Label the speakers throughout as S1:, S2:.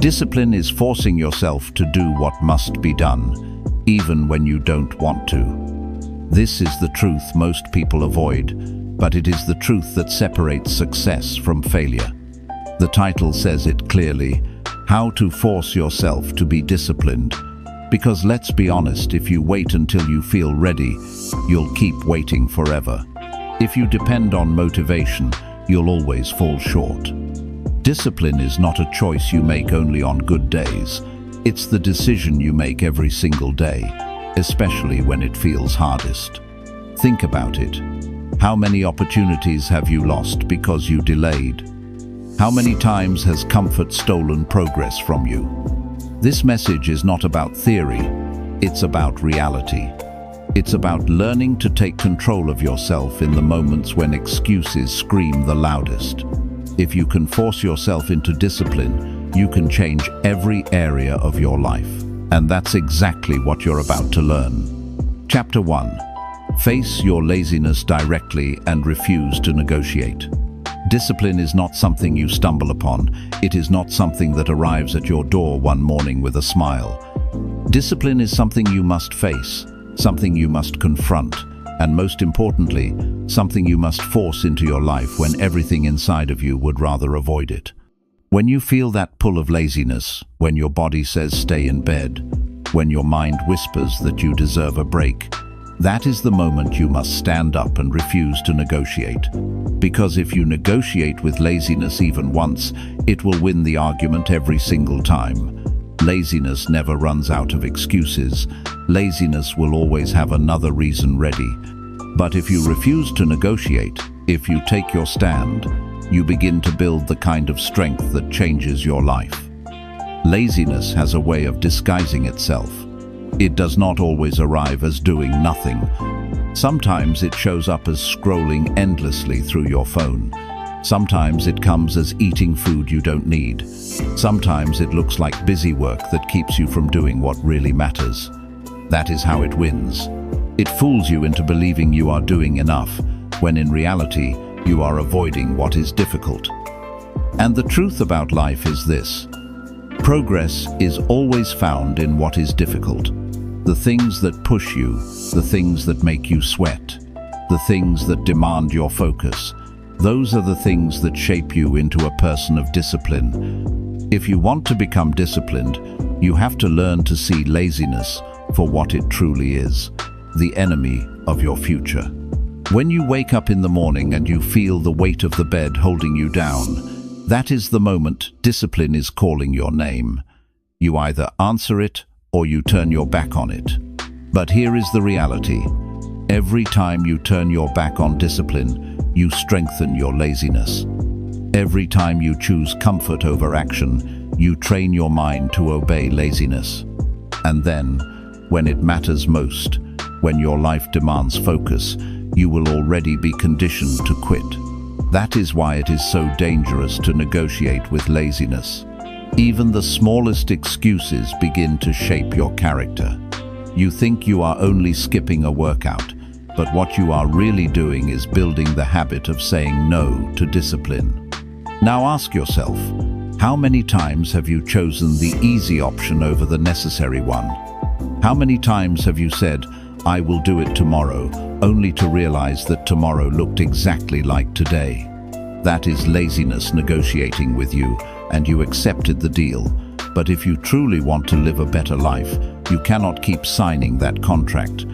S1: Discipline is forcing yourself to do what must be done, even when you don't want to. This is the truth most people avoid, but it is the truth that separates success from failure. The title says it clearly: How to Force Yourself to Be Disciplined. Because let's be honest, if you wait until you feel ready, you'll keep waiting forever. If you depend on motivation, you'll always fall short. Discipline is not a choice you make only on good days. It's the decision you make every single day, especially when it feels hardest. Think about it. How many opportunities have you lost because you delayed? How many times has comfort stolen progress from you? This message is not about theory, it's about reality. It's about learning to take control of yourself in the moments when excuses scream the loudest. If you can force yourself into discipline, you can change every area of your life. And that's exactly what you're about to learn. Chapter 1. Face your laziness directly and refuse to negotiate. Discipline is not something you stumble upon. It is not something that arrives at your door one morning with a smile. Discipline is something you must face, something you must confront, and most importantly, something you must force into your life when everything inside of you would rather avoid it. When you feel that pull of laziness, when your body says stay in bed, when your mind whispers that you deserve a break, that is the moment you must stand up and refuse to negotiate. Because if you negotiate with laziness even once, it will win the argument every single time. Laziness never runs out of excuses. Laziness will always have another reason ready. But if you refuse to negotiate, if you take your stand, you begin to build the kind of strength that changes your life. Laziness has a way of disguising itself. It does not always arrive as doing nothing. Sometimes it shows up as scrolling endlessly through your phone. Sometimes it comes as eating food you don't need. Sometimes it looks like busy work that keeps you from doing what really matters. That is how it wins. It fools you into believing you are doing enough, when in reality, you are avoiding what is difficult. And the truth about life is this: progress is always found in what is difficult. The things that push you, the things that make you sweat, the things that demand your focus, those are the things that shape you into a person of discipline. If you want to become disciplined, you have to learn to see laziness for what it truly is, the enemy of your future. When you wake up in the morning and you feel the weight of the bed holding you down, that is the moment discipline is calling your name. You either answer it or you turn your back on it. But here is the reality. Every time you turn your back on discipline, you strengthen your laziness. Every time you choose comfort over action, you train your mind to obey laziness. And then, when it matters most, when your life demands focus, you will already be conditioned to quit. That is why it is so dangerous to negotiate with laziness. Even the smallest excuses begin to shape your character. You think you are only skipping a workout, but what you are really doing is building the habit of saying no to discipline. Now ask yourself, how many times have you chosen the easy option over the necessary one? How many times have you said, "I will do it tomorrow," only to realize that tomorrow looked exactly like today? That is laziness negotiating with you, and you accepted the deal. But if you truly want to live a better life, you cannot keep signing that contract.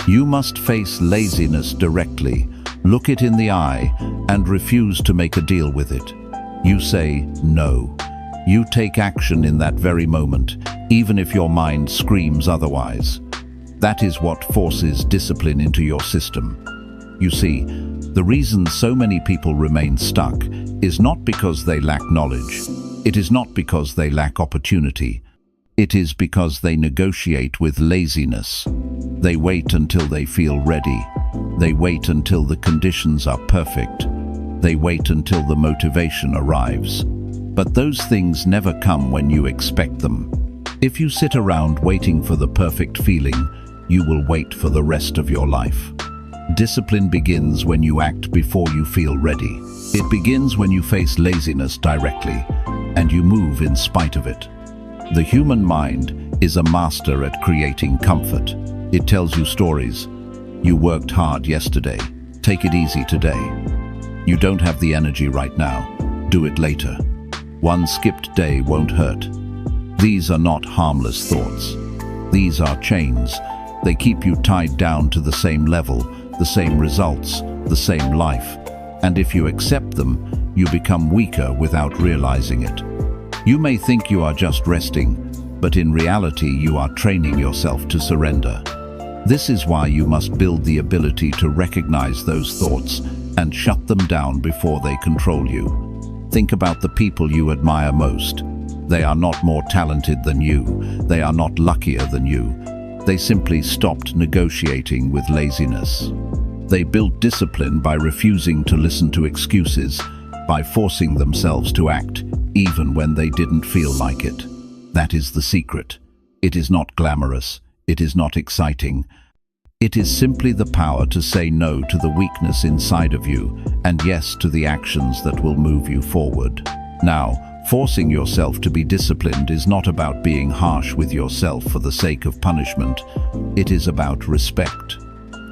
S1: You must face laziness directly, look it in the eye, and refuse to make a deal with it. You say no. You take action in that very moment, even if your mind screams otherwise. That is what forces discipline into your system. You see, the reason so many people remain stuck is not because they lack knowledge. It is not because they lack opportunity. It is because they negotiate with laziness. They wait until they feel ready. They wait until the conditions are perfect. They wait until the motivation arrives. But those things never come when you expect them. If you sit around waiting for the perfect feeling, you will wait for the rest of your life. Discipline begins when you act before you feel ready. It begins when you face laziness directly, and you move in spite of it. The human mind is a master at creating comfort. It tells you stories. You worked hard yesterday. Take it easy today. You don't have the energy right now. Do it later. One skipped day won't hurt. These are not harmless thoughts. These are chains. They keep you tied down to the same level, the same results, the same life. And if you accept them, you become weaker without realizing it. You may think you are just resting, but in reality you are training yourself to surrender. This is why you must build the ability to recognize those thoughts and shut them down before they control you. Think about the people you admire most. They are not more talented than you. They are not luckier than you. They simply stopped negotiating with laziness. They built discipline by refusing to listen to excuses, by forcing themselves to act, even when they didn't feel like it. That is the secret. It is not glamorous. It is not exciting. It is simply the power to say no to the weakness inside of you and yes to the actions that will move you forward. Now, forcing yourself to be disciplined is not about being harsh with yourself for the sake of punishment. It is about respect.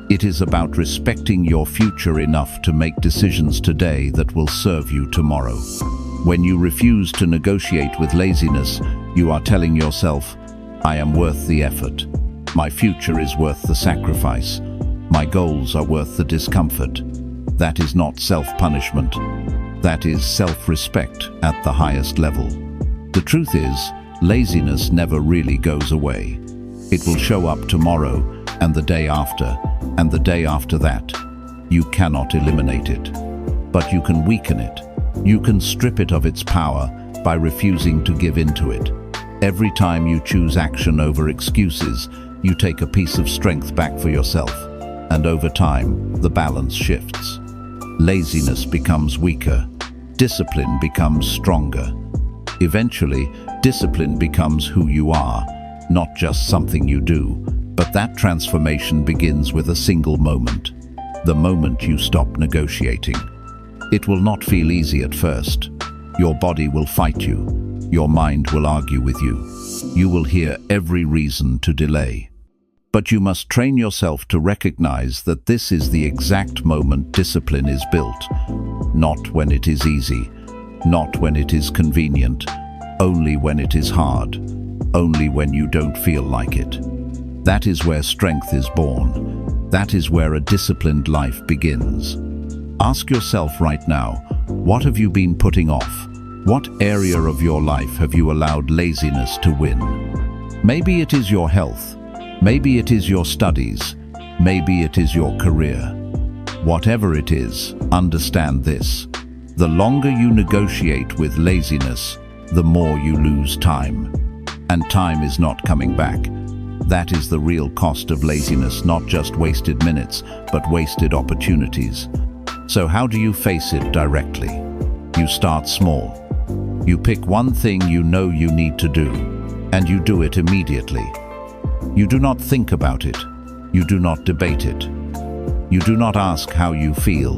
S1: It is about respecting your future enough to make decisions today that will serve you tomorrow. When you refuse to negotiate with laziness, you are telling yourself, I am worth the effort. My future is worth the sacrifice. My goals are worth the discomfort. That is not self-punishment. That is self-respect at the highest level. The truth is, laziness never really goes away. It will show up tomorrow, and the day after, and the day after that. You cannot eliminate it, but you can weaken it. You can strip it of its power by refusing to give in to it. Every time you choose action over excuses, you take a piece of strength back for yourself, and over time, the balance shifts. Laziness becomes weaker. Discipline becomes stronger. Eventually, discipline becomes who you are, not just something you do. But that transformation begins with a single moment. The moment you stop negotiating. It will not feel easy at first. Your body will fight you. Your mind will argue with you. You will hear every reason to delay. But you must train yourself to recognize that this is the exact moment discipline is built. Not when it is easy, not when it is convenient, only when it is hard, only when you don't feel like it. That is where strength is born. That is where a disciplined life begins. Ask yourself right now, what have you been putting off? What area of your life have you allowed laziness to win? Maybe it is your health. Maybe it is your studies. Maybe it is your career. Whatever it is, understand this. The longer you negotiate with laziness, the more you lose time. And time is not coming back. That is the real cost of laziness, not just wasted minutes, but wasted opportunities. So how do you face it directly? You start small. You pick one thing you know you need to do, and you do it immediately. You do not think about it. You do not debate it. You do not ask how you feel.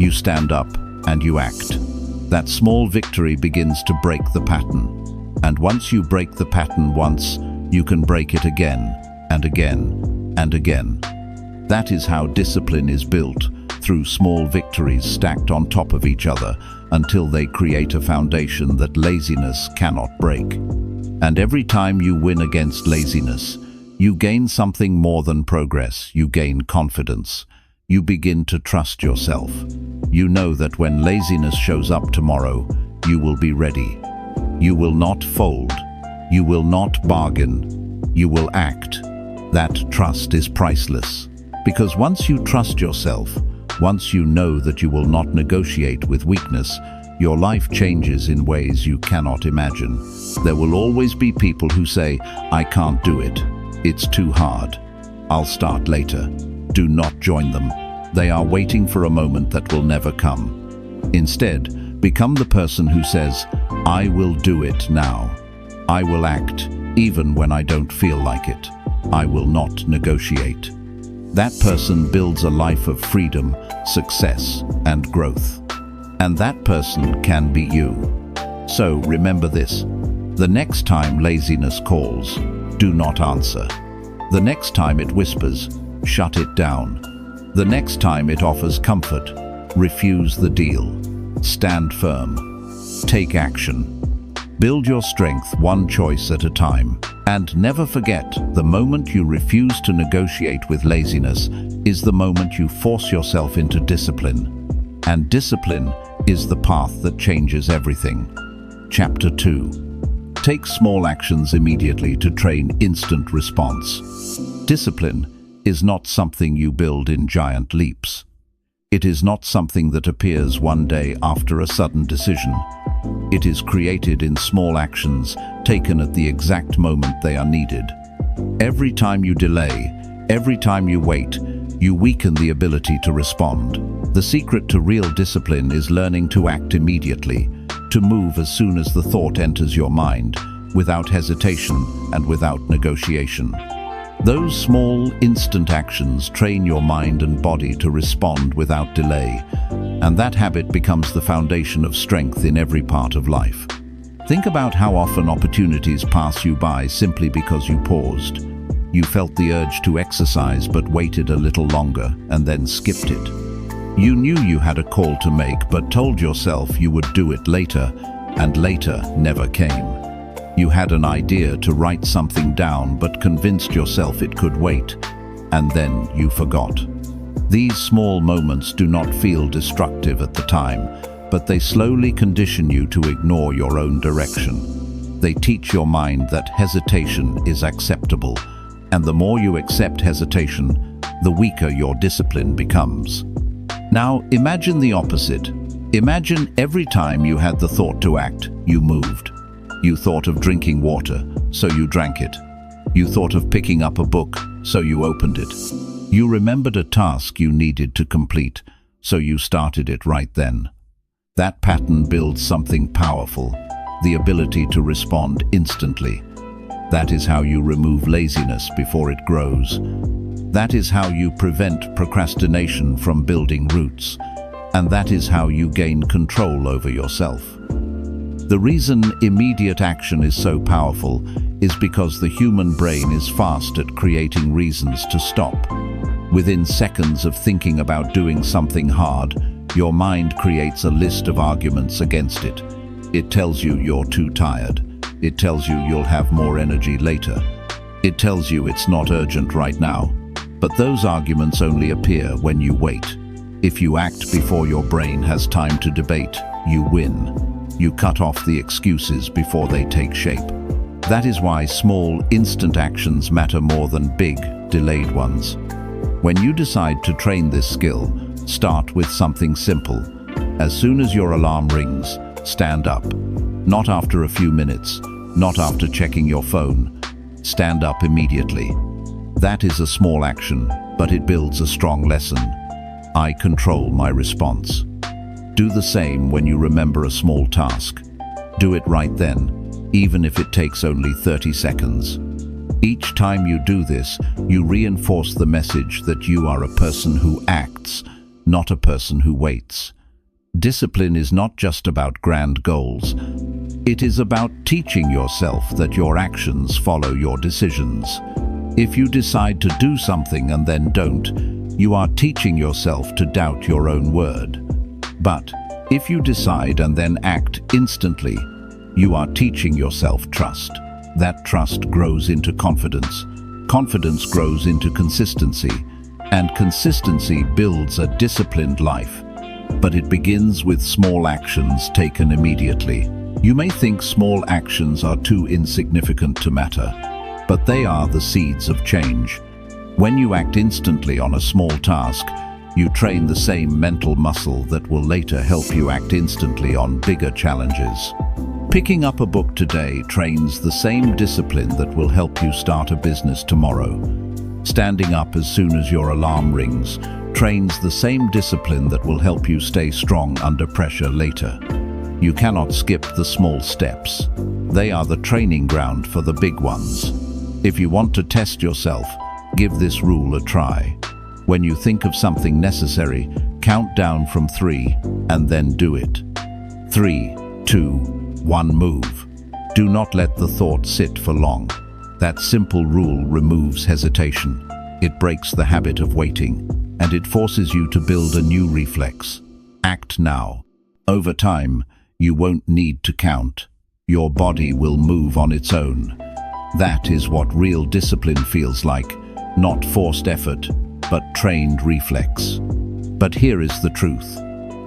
S1: You stand up and you act. That small victory begins to break the pattern. And once you break the pattern once, you can break it again, and again, and again. That is how discipline is built, through small victories stacked on top of each other, until they create a foundation that laziness cannot break. And every time you win against laziness, you gain something more than progress. You gain confidence. You begin to trust yourself. You know that when laziness shows up tomorrow, you will be ready. You will not fold. You will not bargain. You will act. That trust is priceless. Because once you trust yourself, once you know that you will not negotiate with weakness, your life changes in ways you cannot imagine. There will always be people who say, I can't do it. It's too hard. I'll start later. Do not join them. They are waiting for a moment that will never come. Instead, become the person who says, I will do it now. I will act, even when I don't feel like it. I will not negotiate. That person builds a life of freedom, success, and growth. And that person can be you. So remember this. The next time laziness calls, do not answer. The next time it whispers, shut it down. The next time it offers comfort, refuse the deal. Stand firm. Take action. Build your strength one choice at a time. And never forget, the moment you refuse to negotiate with laziness is the moment you force yourself into discipline. And discipline is the path that changes everything. Chapter 2. Take small actions immediately to train instant response. Discipline is not something you build in giant leaps. It is not something that appears one day after a sudden decision. It is created in small actions taken at the exact moment they are needed. Every time you delay, every time you wait, you weaken the ability to respond. The secret to real discipline is learning to act immediately, to move as soon as the thought enters your mind, without hesitation and without negotiation. Those small, instant actions train your mind and body to respond without delay, and that habit becomes the foundation of strength in every part of life. Think about how often opportunities pass you by simply because you paused. You felt the urge to exercise but waited a little longer and then skipped it. You knew you had a call to make but told yourself you would do it later, and later never came. You had an idea to write something down but convinced yourself it could wait, and then you forgot. These small moments do not feel destructive at the time, but they slowly condition you to ignore your own direction. They teach your mind that hesitation is acceptable, and the more you accept hesitation, the weaker your discipline becomes. Now imagine the opposite. Imagine every time you had the thought to act, you moved. You thought of drinking water, so you drank it. You thought of picking up a book, so you opened it. You remembered a task you needed to complete, so you started it right then. That pattern builds something powerful, the ability to respond instantly. That is how you remove laziness before it grows. That is how you prevent procrastination from building roots. And that is how you gain control over yourself. The reason immediate action is so powerful is because the human brain is fast at creating reasons to stop. Within seconds of thinking about doing something hard, your mind creates a list of arguments against it. It tells you you're too tired. It tells you you'll have more energy later. It tells you it's not urgent right now. But those arguments only appear when you wait. If you act before your brain has time to debate, you win. You cut off the excuses before they take shape. That is why small, instant actions matter more than big, delayed ones. When you decide to train this skill, start with something simple. As soon as your alarm rings, stand up. Not after a few minutes, not after checking your phone. Stand up immediately. That is a small action, but it builds a strong lesson. I control my response. Do the same when you remember a small task. Do it right then, even if it takes only 30 seconds. Each time you do this, you reinforce the message that you are a person who acts, not a person who waits. Discipline is not just about grand goals. It is about teaching yourself that your actions follow your decisions. If you decide to do something and then don't, you are teaching yourself to doubt your own word. But if you decide and then act instantly, you are teaching yourself trust. That trust grows into confidence. Confidence grows into consistency. And consistency builds a disciplined life. But it begins with small actions taken immediately. You may think small actions are too insignificant to matter, but they are the seeds of change. When you act instantly on a small task, you train the same mental muscle that will later help you act instantly on bigger challenges. Picking up a book today trains the same discipline that will help you start a business tomorrow. Standing up as soon as your alarm rings trains the same discipline that will help you stay strong under pressure later. You cannot skip the small steps. They are the training ground for the big ones. If you want to test yourself, give this rule a try. When you think of something necessary, count down from 3 and then do it. 3, 2, 1, move. Do not let the thought sit for long. That simple rule removes hesitation. It breaks the habit of waiting, and it forces you to build a new reflex. Act now. Over time, you won't need to count. Your body will move on its own. That is what real discipline feels like, not forced effort, but trained reflex. But here is the truth.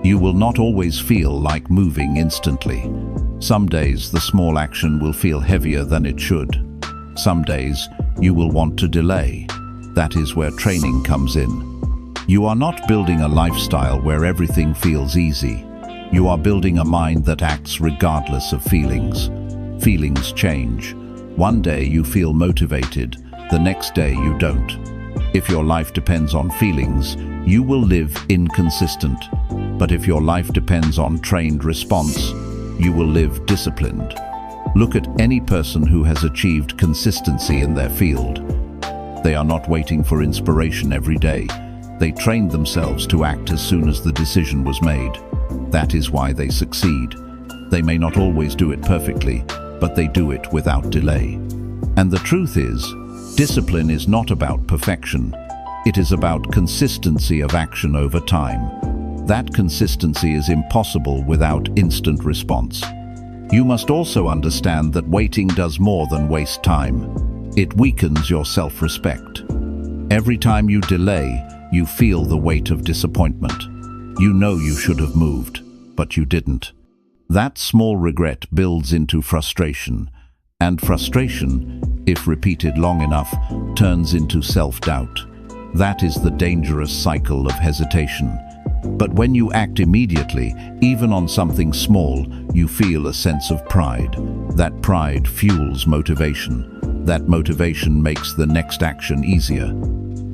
S1: You will not always feel like moving instantly. Some days the small action will feel heavier than it should. Some days you will want to delay. That is where training comes in. You are not building a lifestyle where everything feels easy. You are building a mind that acts regardless of feelings. Feelings change. One day you feel motivated, the next day you don't. If your life depends on feelings, you will live inconsistent. But if your life depends on trained response, you will live disciplined. Look at any person who has achieved consistency in their field. They are not waiting for inspiration every day. They trained themselves to act as soon as the decision was made. That is why they succeed. They may not always do it perfectly, but they do it without delay. And the truth is, discipline is not about perfection. It is about consistency of action over time. That consistency is impossible without instant response. You must also understand that waiting does more than waste time. It weakens your self-respect. Every time you delay, you feel the weight of disappointment. You know you should have moved, but you didn't. That small regret builds into frustration, and frustration, if repeated long enough, turns into self-doubt. That is the dangerous cycle of hesitation. But when you act immediately, even on something small, you feel a sense of pride. That pride fuels motivation. That motivation makes the next action easier.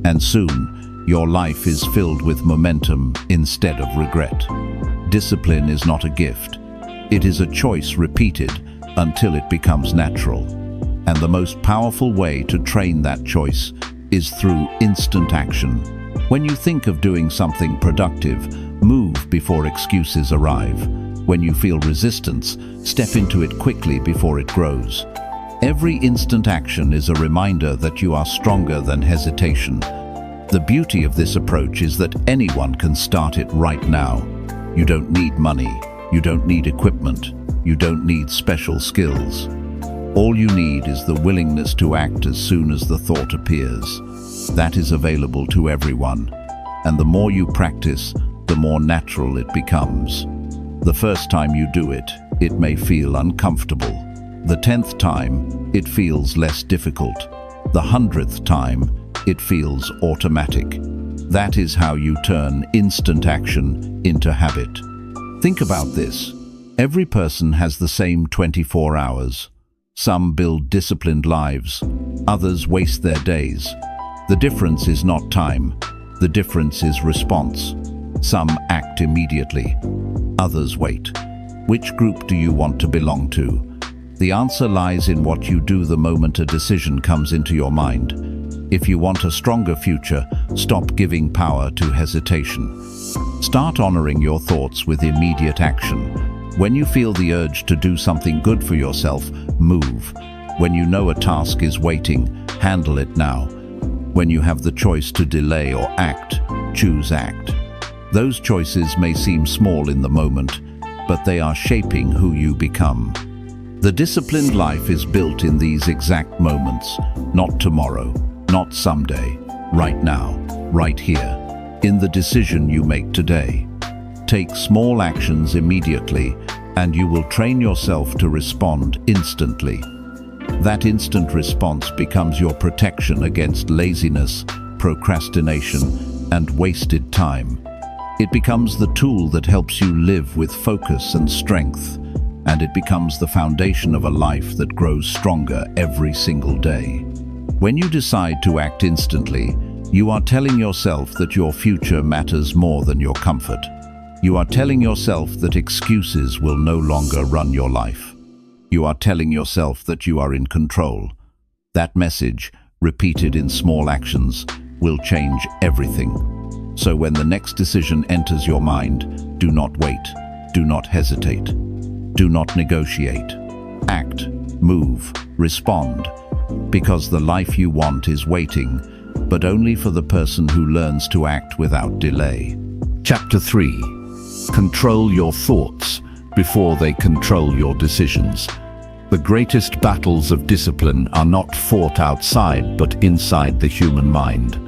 S1: And soon, your life is filled with momentum instead of regret. Discipline is not a gift. It is a choice repeated until it becomes natural. And the most powerful way to train that choice is through instant action. When you think of doing something productive, move before excuses arrive. When you feel resistance, step into it quickly before it grows. Every instant action is a reminder that you are stronger than hesitation. The beauty of this approach is that anyone can start it right now. You don't need money, you don't need equipment, you don't need special skills. All you need is the willingness to act as soon as the thought appears. That is available to everyone, and the more you practice, the more natural it becomes. The first time you do it, it may feel uncomfortable. The 10th time, it feels less difficult. The 100th time, it feels automatic. That is how you turn instant action into habit. Think about this. Every person has the same 24 hours. Some build disciplined lives, others waste their days. The difference is not time, the difference is response. Some act immediately, others wait. Which group do you want to belong to? The answer lies in what you do the moment a decision comes into your mind. If you want a stronger future, stop giving power to hesitation. Start honoring your thoughts with immediate action. When you feel the urge to do something good for yourself, move. When you know a task is waiting, handle it now. When you have the choice to delay or act, choose act. Those choices may seem small in the moment, but they are shaping who you become. The disciplined life is built in these exact moments, not tomorrow, not someday, right now, right here, in the decision you make today. Take small actions immediately, and you will train yourself to respond instantly. That instant response becomes your protection against laziness, procrastination, and wasted time. It becomes the tool that helps you live with focus and strength, and it becomes the foundation of a life that grows stronger every single day. When you decide to act instantly, you are telling yourself that your future matters more than your comfort. You are telling yourself that excuses will no longer run your life. You are telling yourself that you are in control. That message, repeated in small actions, will change everything. So when the next decision enters your mind, do not wait, do not hesitate, do not negotiate. Act, move, respond. Because the life you want is waiting, but only for the person who learns to act without delay. Chapter 3. Control your thoughts before they control your decisions. The greatest battles of discipline are not fought outside but inside the human mind.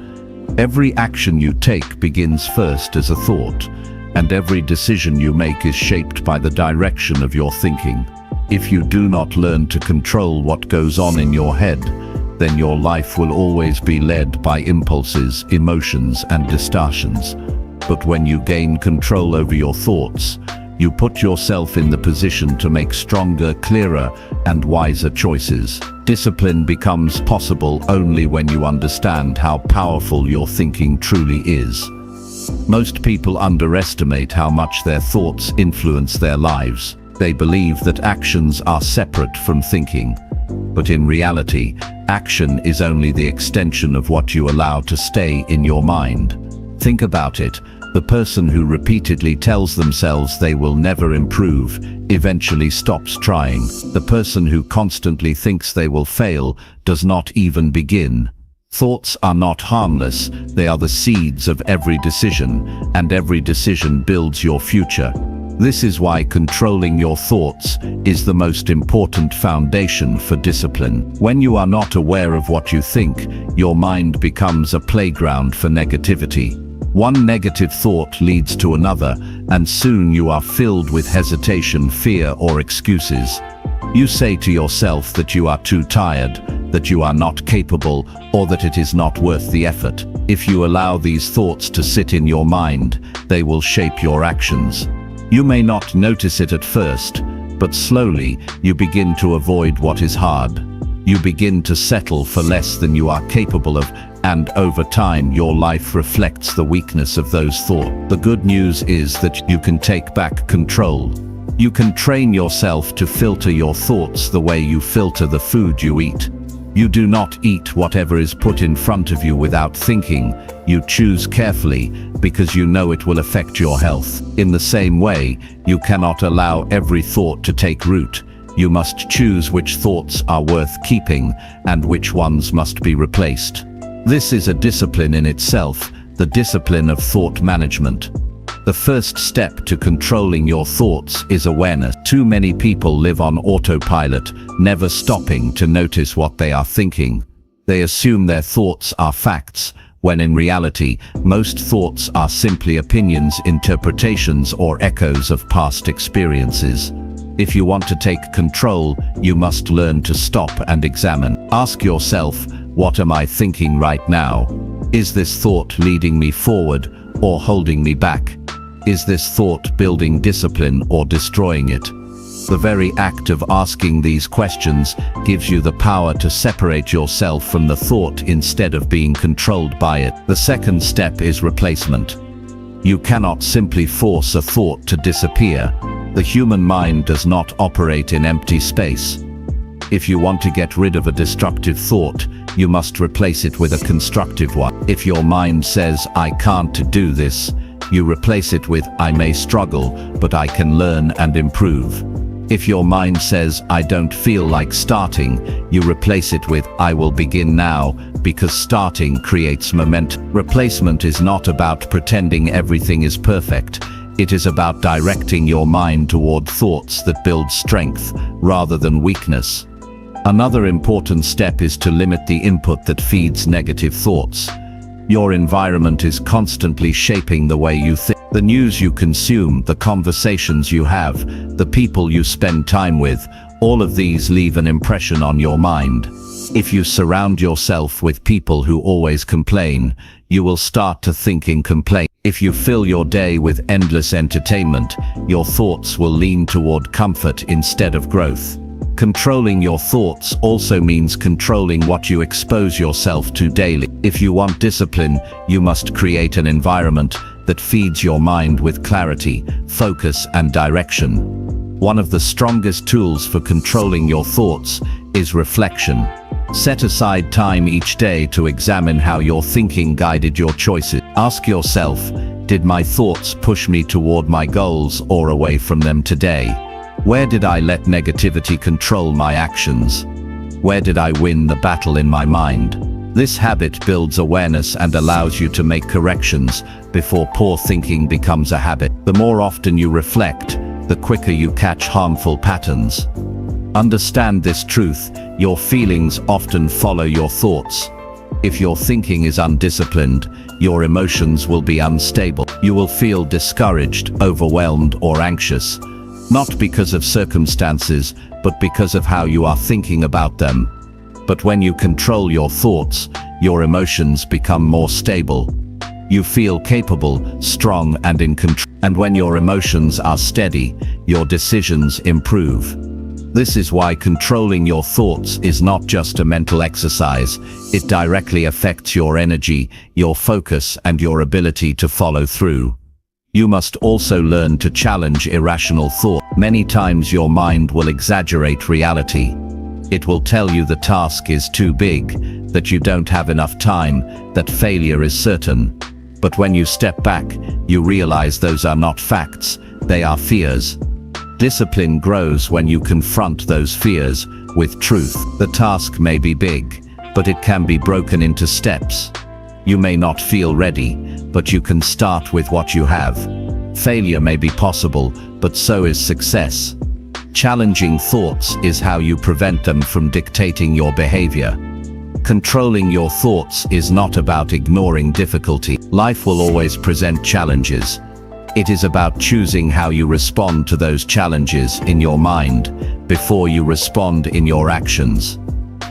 S1: Every action you take begins first as a thought, and every decision you make is shaped by the direction of your thinking. If you do not learn to control what goes on in your head, then your life will always be led by impulses, emotions, and distortions. But when you gain control over your thoughts, you put yourself in the position to make stronger, clearer, and wiser choices. Discipline becomes possible only when you understand how powerful your thinking truly is. Most people underestimate how much their thoughts influence their lives. They believe that actions are separate from thinking. But in reality, action is only the extension of what you allow to stay in your mind. Think about it. The person who repeatedly tells themselves they will never improve eventually stops trying. The person who constantly thinks they will fail does not even begin. Thoughts are not harmless, they are the seeds of every decision, and every decision builds your future. This is why controlling your thoughts is the most important foundation for discipline. When you are not aware of what you think, your mind becomes a playground for negativity. One negative thought leads to another, and soon you are filled with hesitation, fear, or excuses. You say to yourself that you are too tired, that you are not capable, or that it is not worth the effort. If you allow these thoughts to sit in your mind, they will shape your actions. You may not notice it at first, but slowly you begin to avoid what is hard. You begin to settle for less than you are capable of, and over time your life reflects the weakness of those thoughts. The good news is that you can take back control. You can train yourself to filter your thoughts the way you filter the food you eat. You do not eat whatever is put in front of you without thinking. You choose carefully because you know it will affect your health. In the same way, you cannot allow every thought to take root. You must choose which thoughts are worth keeping and which ones must be replaced. This is a discipline in itself, the discipline of thought management. The first step to controlling your thoughts is awareness. Too many people live on autopilot, never stopping to notice what they are thinking. They assume their thoughts are facts, when in reality, most thoughts are simply opinions, interpretations, or echoes of past experiences. If you want to take control, you must learn to stop and examine. Ask yourself, what am I thinking right now? Is this thought leading me forward or holding me back? Is this thought building discipline or destroying it? The very act of asking these questions gives you the power to separate yourself from the thought instead of being controlled by it. The second step is replacement. You cannot simply force a thought to disappear. The human mind does not operate in empty space. If you want to get rid of a destructive thought, you must replace it with a constructive one. If your mind says, "I can't do this," you replace it with, "I may struggle, but I can learn and improve." If your mind says, "I don't feel like starting," you replace it with, "I will begin now," because starting creates momentum. Replacement is not about pretending everything is perfect. It is about directing your mind toward thoughts that build strength rather than weakness. Another important step is to limit the input that feeds negative thoughts. Your environment is constantly shaping the way you think. The news you consume, the conversations you have, the people you spend time with, all of these leave an impression on your mind. If you surround yourself with people who always complain, you will start to think in complaint. If you fill your day with endless entertainment, your thoughts will lean toward comfort instead of growth. Controlling your thoughts also means controlling what you expose yourself to daily. If you want discipline, you must create an environment that feeds your mind with clarity, focus, and direction. One of the strongest tools for controlling your thoughts is reflection. Set aside time each day to examine how your thinking guided your choices. Ask yourself, did my thoughts push me toward my goals or away from them today? Where did I let negativity control my actions? Where did I win the battle in my mind? This habit builds awareness and allows you to make corrections before poor thinking becomes a habit. The more often you reflect, the quicker you catch harmful patterns. Understand this truth: your feelings often follow your thoughts. If your thinking is undisciplined, your emotions will be unstable. You will feel discouraged, overwhelmed, or anxious, not because of circumstances, but because of how you are thinking about them. But when you control your thoughts, your emotions become more stable. You feel capable, strong, and in control. And when your emotions are steady, your decisions improve. This is why controlling your thoughts is not just a mental exercise. It directly affects your energy, your focus, and your ability to follow through. You must also learn to challenge irrational thought. Many times your mind will exaggerate reality. It will tell you the task is too big, that you don't have enough time, that failure is certain. But when you step back, you realize those are not facts, they are fears. Discipline grows when you confront those fears with truth. The task may be big, but it can be broken into steps. You may not feel ready, but you can start with what you have. Failure may be possible, but so is success. Challenging thoughts is how you prevent them from dictating your behavior. Controlling your thoughts is not about ignoring difficulty. Life will always present challenges. It is about choosing how you respond to those challenges in your mind before you respond in your actions.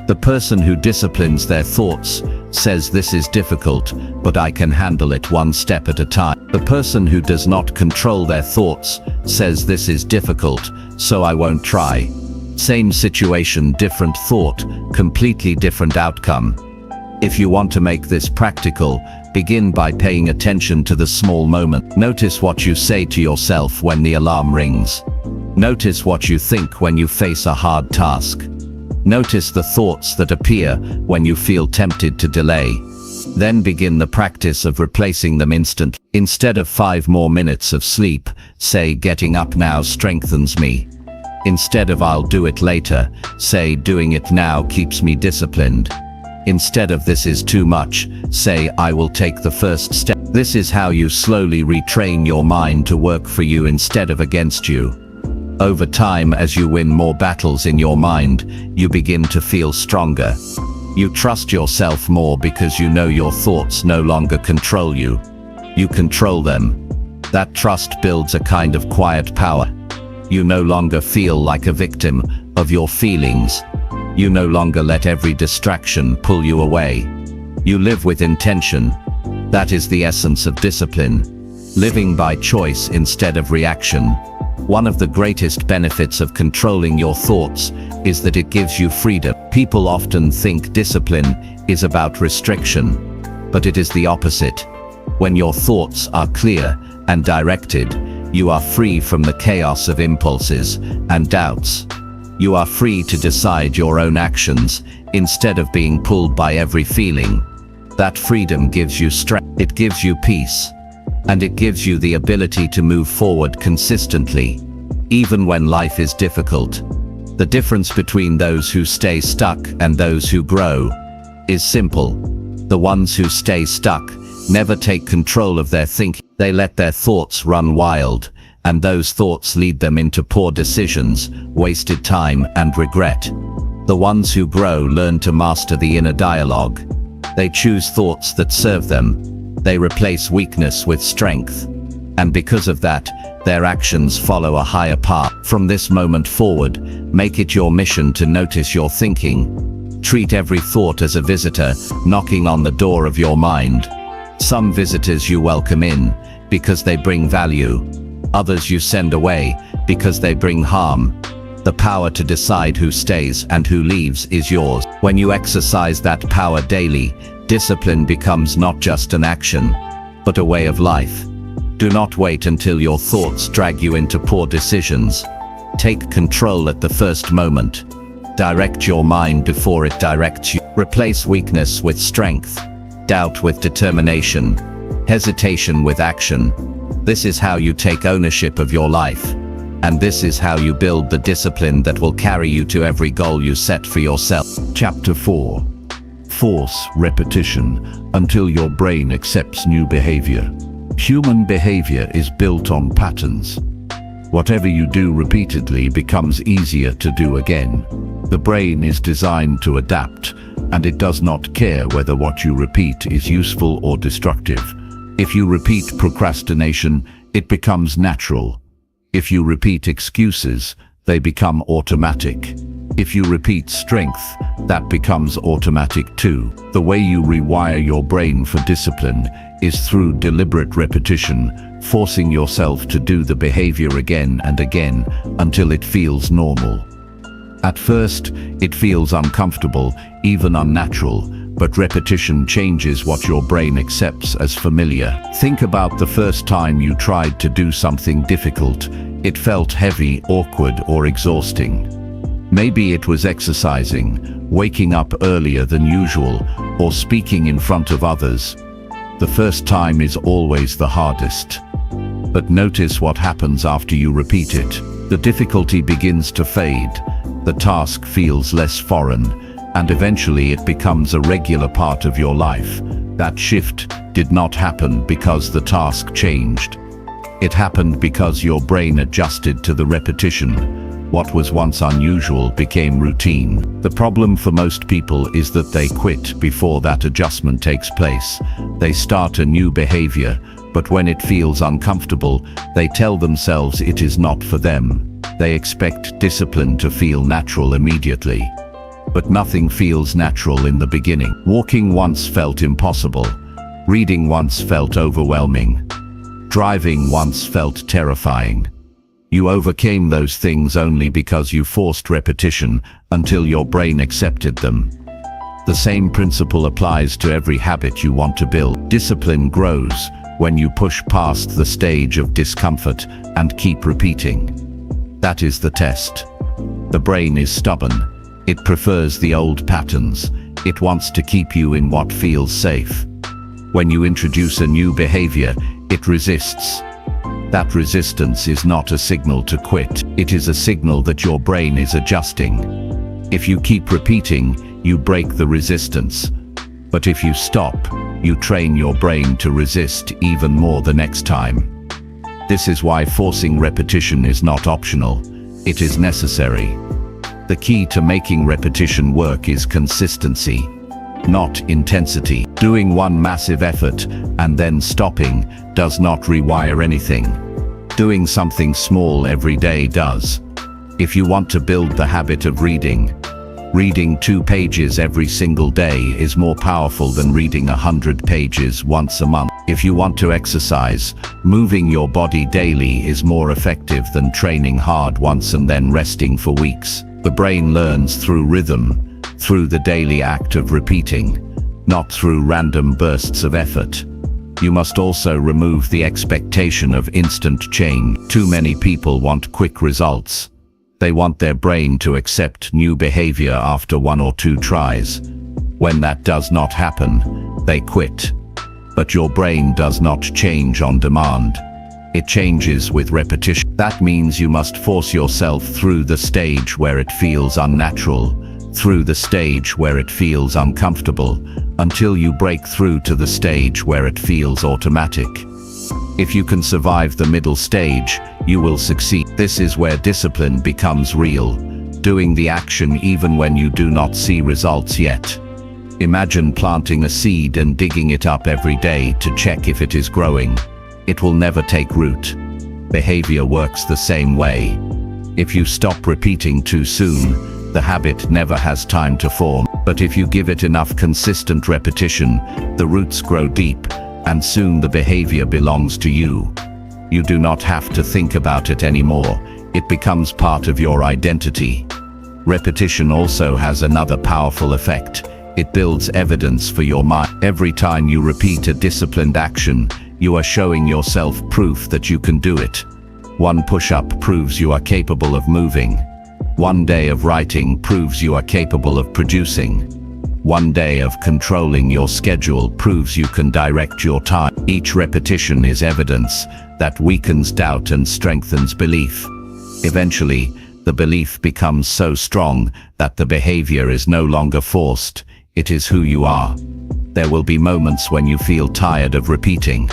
S1: The person who disciplines their thoughts says, "This is difficult, but I can handle it one step at a time." The person who does not control their thoughts says, "This is difficult, so I won't try." Same situation, different thought, completely different outcome. If you want to make this practical, begin by paying attention to the small moment. Notice what you say to yourself when the alarm rings. Notice what you think when you face a hard task. Notice the thoughts that appear when you feel tempted to delay. Then begin the practice of replacing them instantly. Instead of 5 more minutes of sleep, say, "Getting up now strengthens me." Instead of "I'll do it later," say, "Doing it now keeps me disciplined." Instead of "This is too much," say, "I will take the first step." This is how you slowly retrain your mind to work for you instead of against you. Over time, as you win more battles in your mind, you begin to feel stronger. You trust yourself more because you know your thoughts no longer control you. You control them. That trust builds a kind of quiet power. You no longer feel like a victim of your feelings. You no longer let every distraction pull you away. You live with intention. That is the essence of discipline. Living by choice instead of reaction. One of the greatest benefits of controlling your thoughts is that it gives you freedom. People often think discipline is about restriction, but it is the opposite. When your thoughts are clear and directed, you are free from the chaos of impulses and doubts. You are free to decide your own actions instead of being pulled by every feeling. That freedom gives you strength, it gives you peace, and it gives you the ability to move forward consistently, even when life is difficult. The difference between those who stay stuck and those who grow is simple. The ones who stay stuck never take control of their thinking. They let their thoughts run wild, and those thoughts lead them into poor decisions, wasted time, and regret. The ones who grow learn to master the inner dialogue. They choose thoughts that serve them. They replace weakness with strength. And because of that, their actions follow a higher path. From this moment forward, make it your mission to notice your thinking. Treat every thought as a visitor knocking on the door of your mind. Some visitors you welcome in because they bring value. Others you send away because they bring harm. The power to decide who stays and who leaves is yours. When you exercise that power daily, discipline becomes not just an action, but a way of life. Do not wait until your thoughts drag you into poor decisions. Take control at the first moment. Direct your mind before it directs you. Replace weakness with strength, doubt with determination, hesitation with action. This is how you take ownership of your life. And this is how you build the discipline that will carry you to every goal you set for yourself. Chapter 4. Force repetition until your brain accepts new behavior. Human behavior is built on patterns. Whatever you do repeatedly becomes easier to do again. The brain is designed to adapt, and it does not care whether what you repeat is useful or destructive. If you repeat procrastination, it becomes natural. If you repeat excuses, they become automatic. If you repeat strength, that becomes automatic too. The way you rewire your brain for discipline is through deliberate repetition, forcing yourself to do the behavior again and again until it feels normal. At first, it feels uncomfortable, even unnatural, but repetition changes what your brain accepts as familiar. Think about the first time you tried to do something difficult. It felt heavy, awkward, or exhausting. Maybe it was exercising, waking up earlier than usual, or speaking in front of others. The first time is always the hardest. But notice what happens after you repeat it. The difficulty begins to fade. The task feels less foreign, and eventually it becomes a regular part of your life. That shift did not happen because the task changed. It happened because your brain adjusted to the repetition. What was once unusual became routine. The problem for most people is that they quit before that adjustment takes place. They start a new behavior, but when it feels uncomfortable, they tell themselves it is not for them. They expect discipline to feel natural immediately. But nothing feels natural in the beginning. Walking once felt impossible. Reading once felt overwhelming. Driving once felt terrifying. You overcame those things only because you forced repetition until your brain accepted them. The same principle applies to every habit you want to build. Discipline grows when you push past the stage of discomfort and keep repeating. That is the test. The brain is stubborn. It prefers the old patterns. It wants to keep you in what feels safe. When you introduce a new behavior, it resists. That resistance is not a signal to quit. It is a signal that your brain is adjusting. If you keep repeating, you break the resistance. But if you stop, you train your brain to resist even more the next time. This is why forcing repetition is not optional. It is necessary. The key to making repetition work is consistency, not intensity. Doing one massive effort and then stopping does not rewire anything. Doing something small every day does. If you want to build the habit of reading 2 pages every single day is more powerful than reading 100 pages once a month. If you want to exercise, moving your body daily is more effective than training hard once and then resting for weeks. The brain learns through rhythm, through the daily act of repeating, not through random bursts of effort. You must also remove the expectation of instant change. Too many people want quick results. They want their brain to accept new behavior after 1 or 2 tries. When that does not happen, they quit. But your brain does not change on demand. It changes with repetition. That means you must force yourself through the stage where it feels unnatural, through the stage where it feels uncomfortable, until you break through to the stage where it feels automatic. If you can survive the middle stage, you will succeed. This is where discipline becomes real, doing the action even when you do not see results yet. Imagine planting a seed and digging it up every day to check if it is growing. It will never take root. Behavior works the same way. If you stop repeating too soon, the habit never has time to form. But if you give it enough consistent repetition, the roots grow deep, and soon the behavior belongs to you. You do not have to think about it anymore. It becomes part of your identity. Repetition also has another powerful effect. It builds evidence for your mind. Every time you repeat a disciplined action, you are showing yourself proof that you can do it. 1 push-up proves you are capable of moving. 1 day of writing proves you are capable of producing. 1 day of controlling your schedule proves you can direct your time. Each repetition is evidence that weakens doubt and strengthens belief. Eventually, the belief becomes so strong that the behavior is no longer forced, it is who you are. There will be moments when you feel tired of repeating.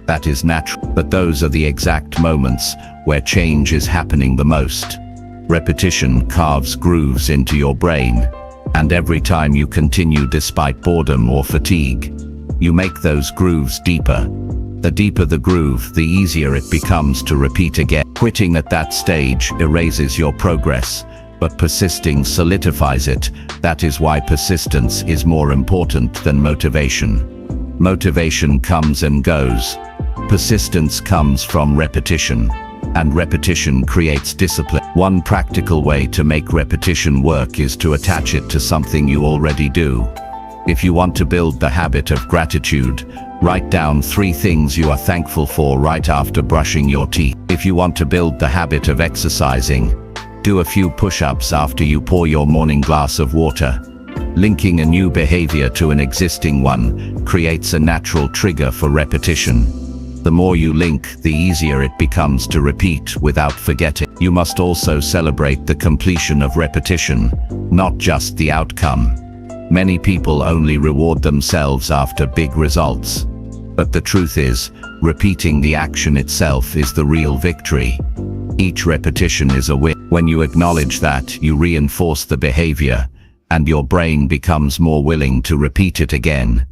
S1: That is natural, but those are the exact moments where change is happening the most. Repetition carves grooves into your brain, and every time you continue despite boredom or fatigue, you make those grooves deeper. The deeper the groove, the easier it becomes to repeat again. Quitting at that stage erases your progress, but persisting solidifies it. That is why persistence is more important than motivation. Motivation comes and goes. Persistence comes from repetition, and repetition creates discipline. One practical way to make repetition work is to attach it to something you already do. If you want to build the habit of gratitude, write down 3 things you are thankful for right after brushing your teeth. If you want to build the habit of exercising, do a few push-ups after you pour your morning glass of water. Linking a new behavior to an existing one creates a natural trigger for repetition. The more you link, the easier it becomes to repeat without forgetting. You must also celebrate the completion of repetition, not just the outcome. Many people only reward themselves after big results. But the truth is, repeating the action itself is the real victory. Each repetition is a win. When you acknowledge that, you reinforce the behavior, and your brain becomes more willing to repeat it again.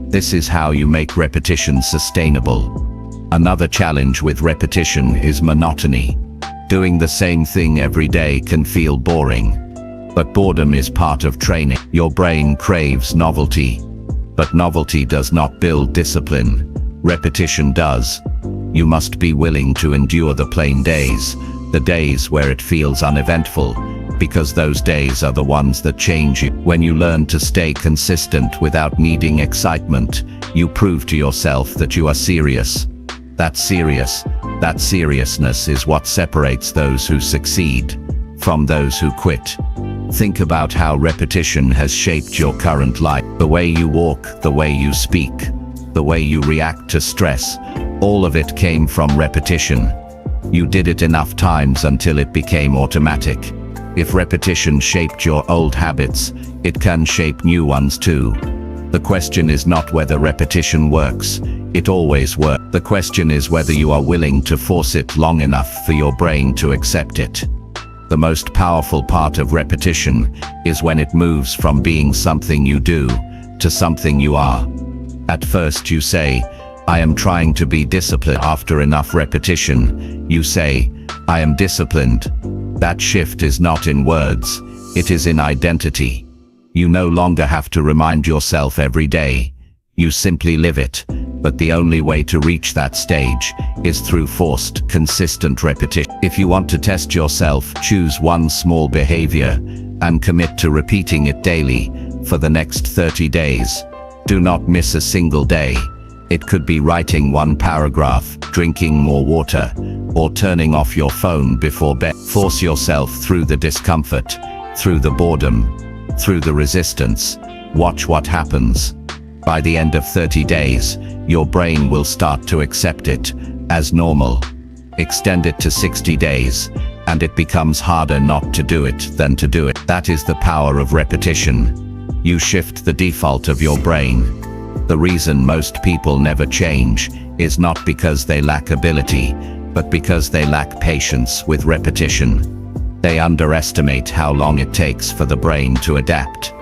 S1: This is how you make repetition sustainable. Another challenge with repetition is monotony. Doing the same thing every day can feel boring. But boredom is part of training. Your brain craves novelty. But novelty does not build discipline. Repetition does. You must be willing to endure the plain days, the days where it feels uneventful, because those days are the ones that change you. When you learn to stay consistent without needing excitement, you prove to yourself that you are serious. That seriousness is what separates those who succeed from those who quit. Think about how repetition has shaped your current life. The way you walk, the way you speak, the way you react to stress, all of it came from repetition. You did it enough times until it became automatic. If repetition shaped your old habits, it can shape new ones too. The question is not whether repetition works. It always works. The question is whether you are willing to force it long enough for your brain to accept it. The most powerful part of repetition is when it moves from being something you do to something you are. At first you say, I am trying to be disciplined. After enough repetition, you say, I am disciplined. That shift is not in words, it is in identity. You no longer have to remind yourself every day. You simply live it. But the only way to reach that stage is through forced, consistent repetition. If you want to test yourself, choose one small behavior and commit to repeating it daily for the next 30 days. Do not miss a single day. It could be writing 1 paragraph, drinking more water, or turning off your phone before bed. Force yourself through the discomfort, through the boredom, through the resistance. Watch what happens. By the end of 30 days, your brain will start to accept it as normal. Extend it to 60 days, and it becomes harder not to do it than to do it. That is the power of repetition. You shift the default of your brain. The reason most people never change is not because they lack ability, but because they lack patience with repetition. They underestimate how long it takes for the brain to adapt.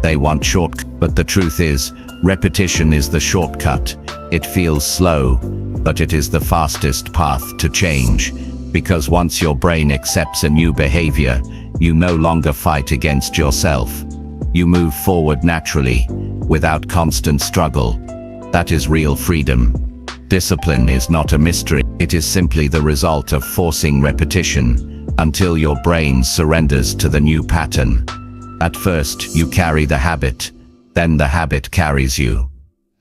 S1: They want shortcuts, but the truth is, repetition is the shortcut. It feels slow, but it is the fastest path to change. Because once your brain accepts a new behavior, you no longer fight against yourself. You move forward naturally, without constant struggle. That is real freedom. Discipline is not a mystery. It is simply the result of forcing repetition until your brain surrenders to the new pattern. At first, you carry the habit, then the habit carries you.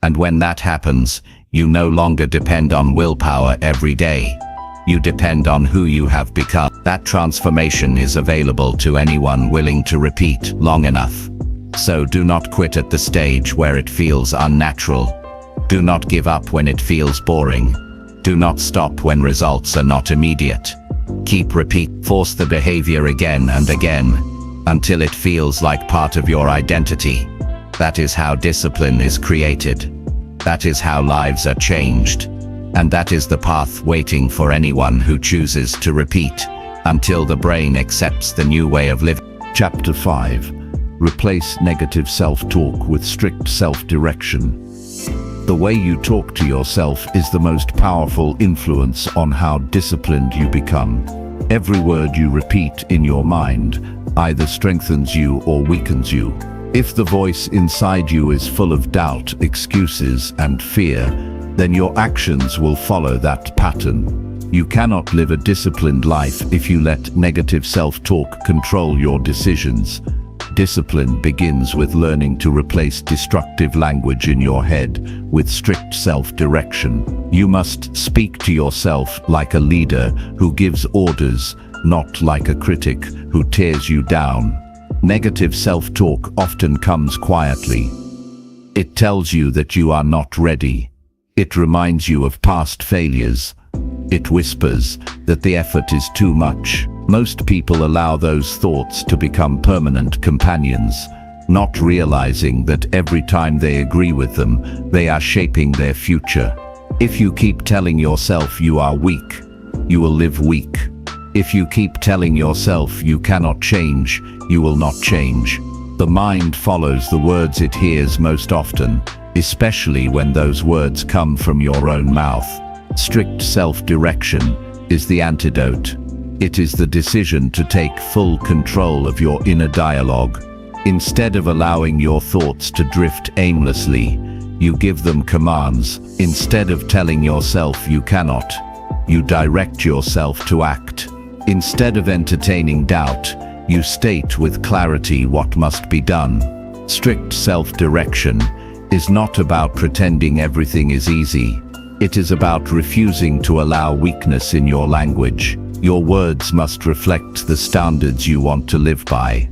S1: And when that happens, you no longer depend on willpower every day. You depend on who you have become. That transformation is available to anyone willing to repeat long enough. So do not quit at the stage where it feels unnatural. Do not give up when it feels boring. Do not stop when results are not immediate.
S2: Force the behavior again and again, until it feels like part of your identity. That is how discipline is created. That is how lives are changed. And that is the path waiting for anyone who chooses to repeat, until the brain accepts the new way of living.
S1: Chapter 5. Replace negative self-talk with strict self-direction. The way you talk to yourself is the most powerful influence on how disciplined you become. Every word you repeat in your mind either strengthens you or weakens you. If the voice inside you is full of doubt, excuses, and fear, then your actions will follow that pattern. You cannot live a disciplined life if you let negative self-talk control your decisions. Discipline begins with learning to replace destructive language in your head with strict self-direction. You must speak to yourself like a leader who gives orders, not like a critic who tears you down. Negative self-talk often comes quietly. It tells you that you are not ready. It reminds you of past failures. It whispers that the effort is too much. Most people allow those thoughts to become permanent companions, not realizing that every time they agree with them, they are shaping their future. If you keep telling yourself you are weak, you will live weak. If you keep telling yourself you cannot change, you will not change. The mind follows the words it hears most often, especially when those words come from your own mouth. Strict self-direction is the antidote. It is the decision to take full control of your inner dialogue. Instead of allowing your thoughts to drift aimlessly, you give them commands. Instead of telling yourself you cannot, you direct yourself to act. Instead of entertaining doubt, you state with clarity what must be done. Strict self-direction is not about pretending everything is easy. It is about refusing to allow weakness in your language. Your words must reflect the standards you want to live by.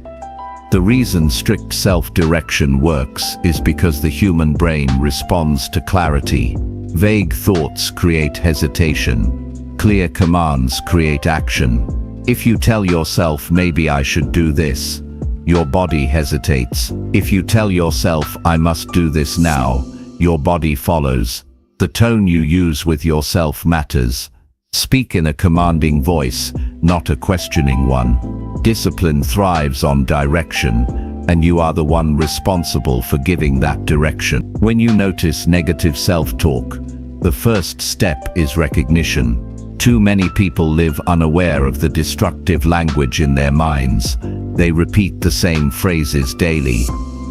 S1: The reason strict self-direction works is because the human brain responds to clarity. Vague thoughts create hesitation. Clear commands create action. If you tell yourself, maybe I should do this, your body hesitates. If you tell yourself, I must do this now, your body follows. The tone you use with yourself matters. Speak in a commanding voice, not a questioning one. Discipline thrives on direction, and you are the one responsible for giving that direction. When you notice negative self-talk, the first step is recognition. Too many people live unaware of the destructive language in their minds. They repeat the same phrases daily.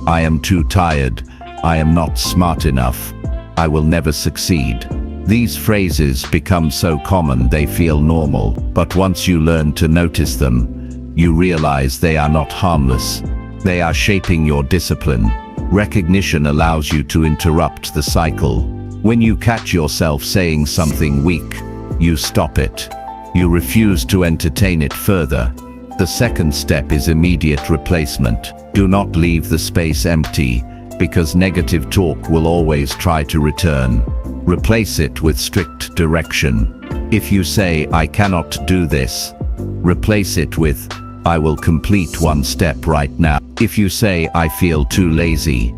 S1: I am too tired. I am not smart enough. I will never succeed. These phrases become so common they feel normal, but once you learn to notice them, you realize they are not harmless. They are shaping your discipline. Recognition allows you to interrupt the cycle. When you catch yourself saying something weak, you stop it. You refuse to entertain it further. The second step is immediate replacement. Do not leave the space empty, because negative talk will always try to return. Replace it with strict direction. If you say, I cannot do this, replace it with, I will complete one step right now. If you say, I feel too lazy,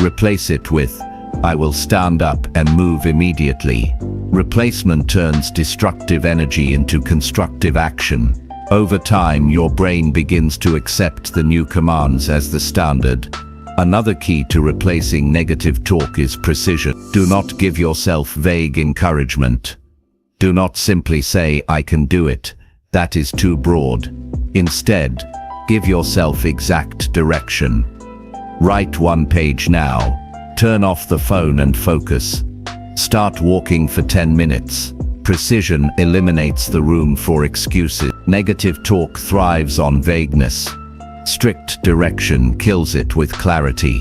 S1: replace it with, I will stand up and move immediately. Replacement turns destructive energy into constructive action. Over time, your brain begins to accept the new commands as the standard. Another key to replacing negative talk is precision. Do not give yourself vague encouragement. Do not simply say, I can do it. That is too broad. Instead, give yourself exact direction. Write one page now. Turn off the phone and focus. Start walking for 10 minutes. Precision eliminates the room for excuses. Negative talk thrives on vagueness. Strict direction kills it with clarity.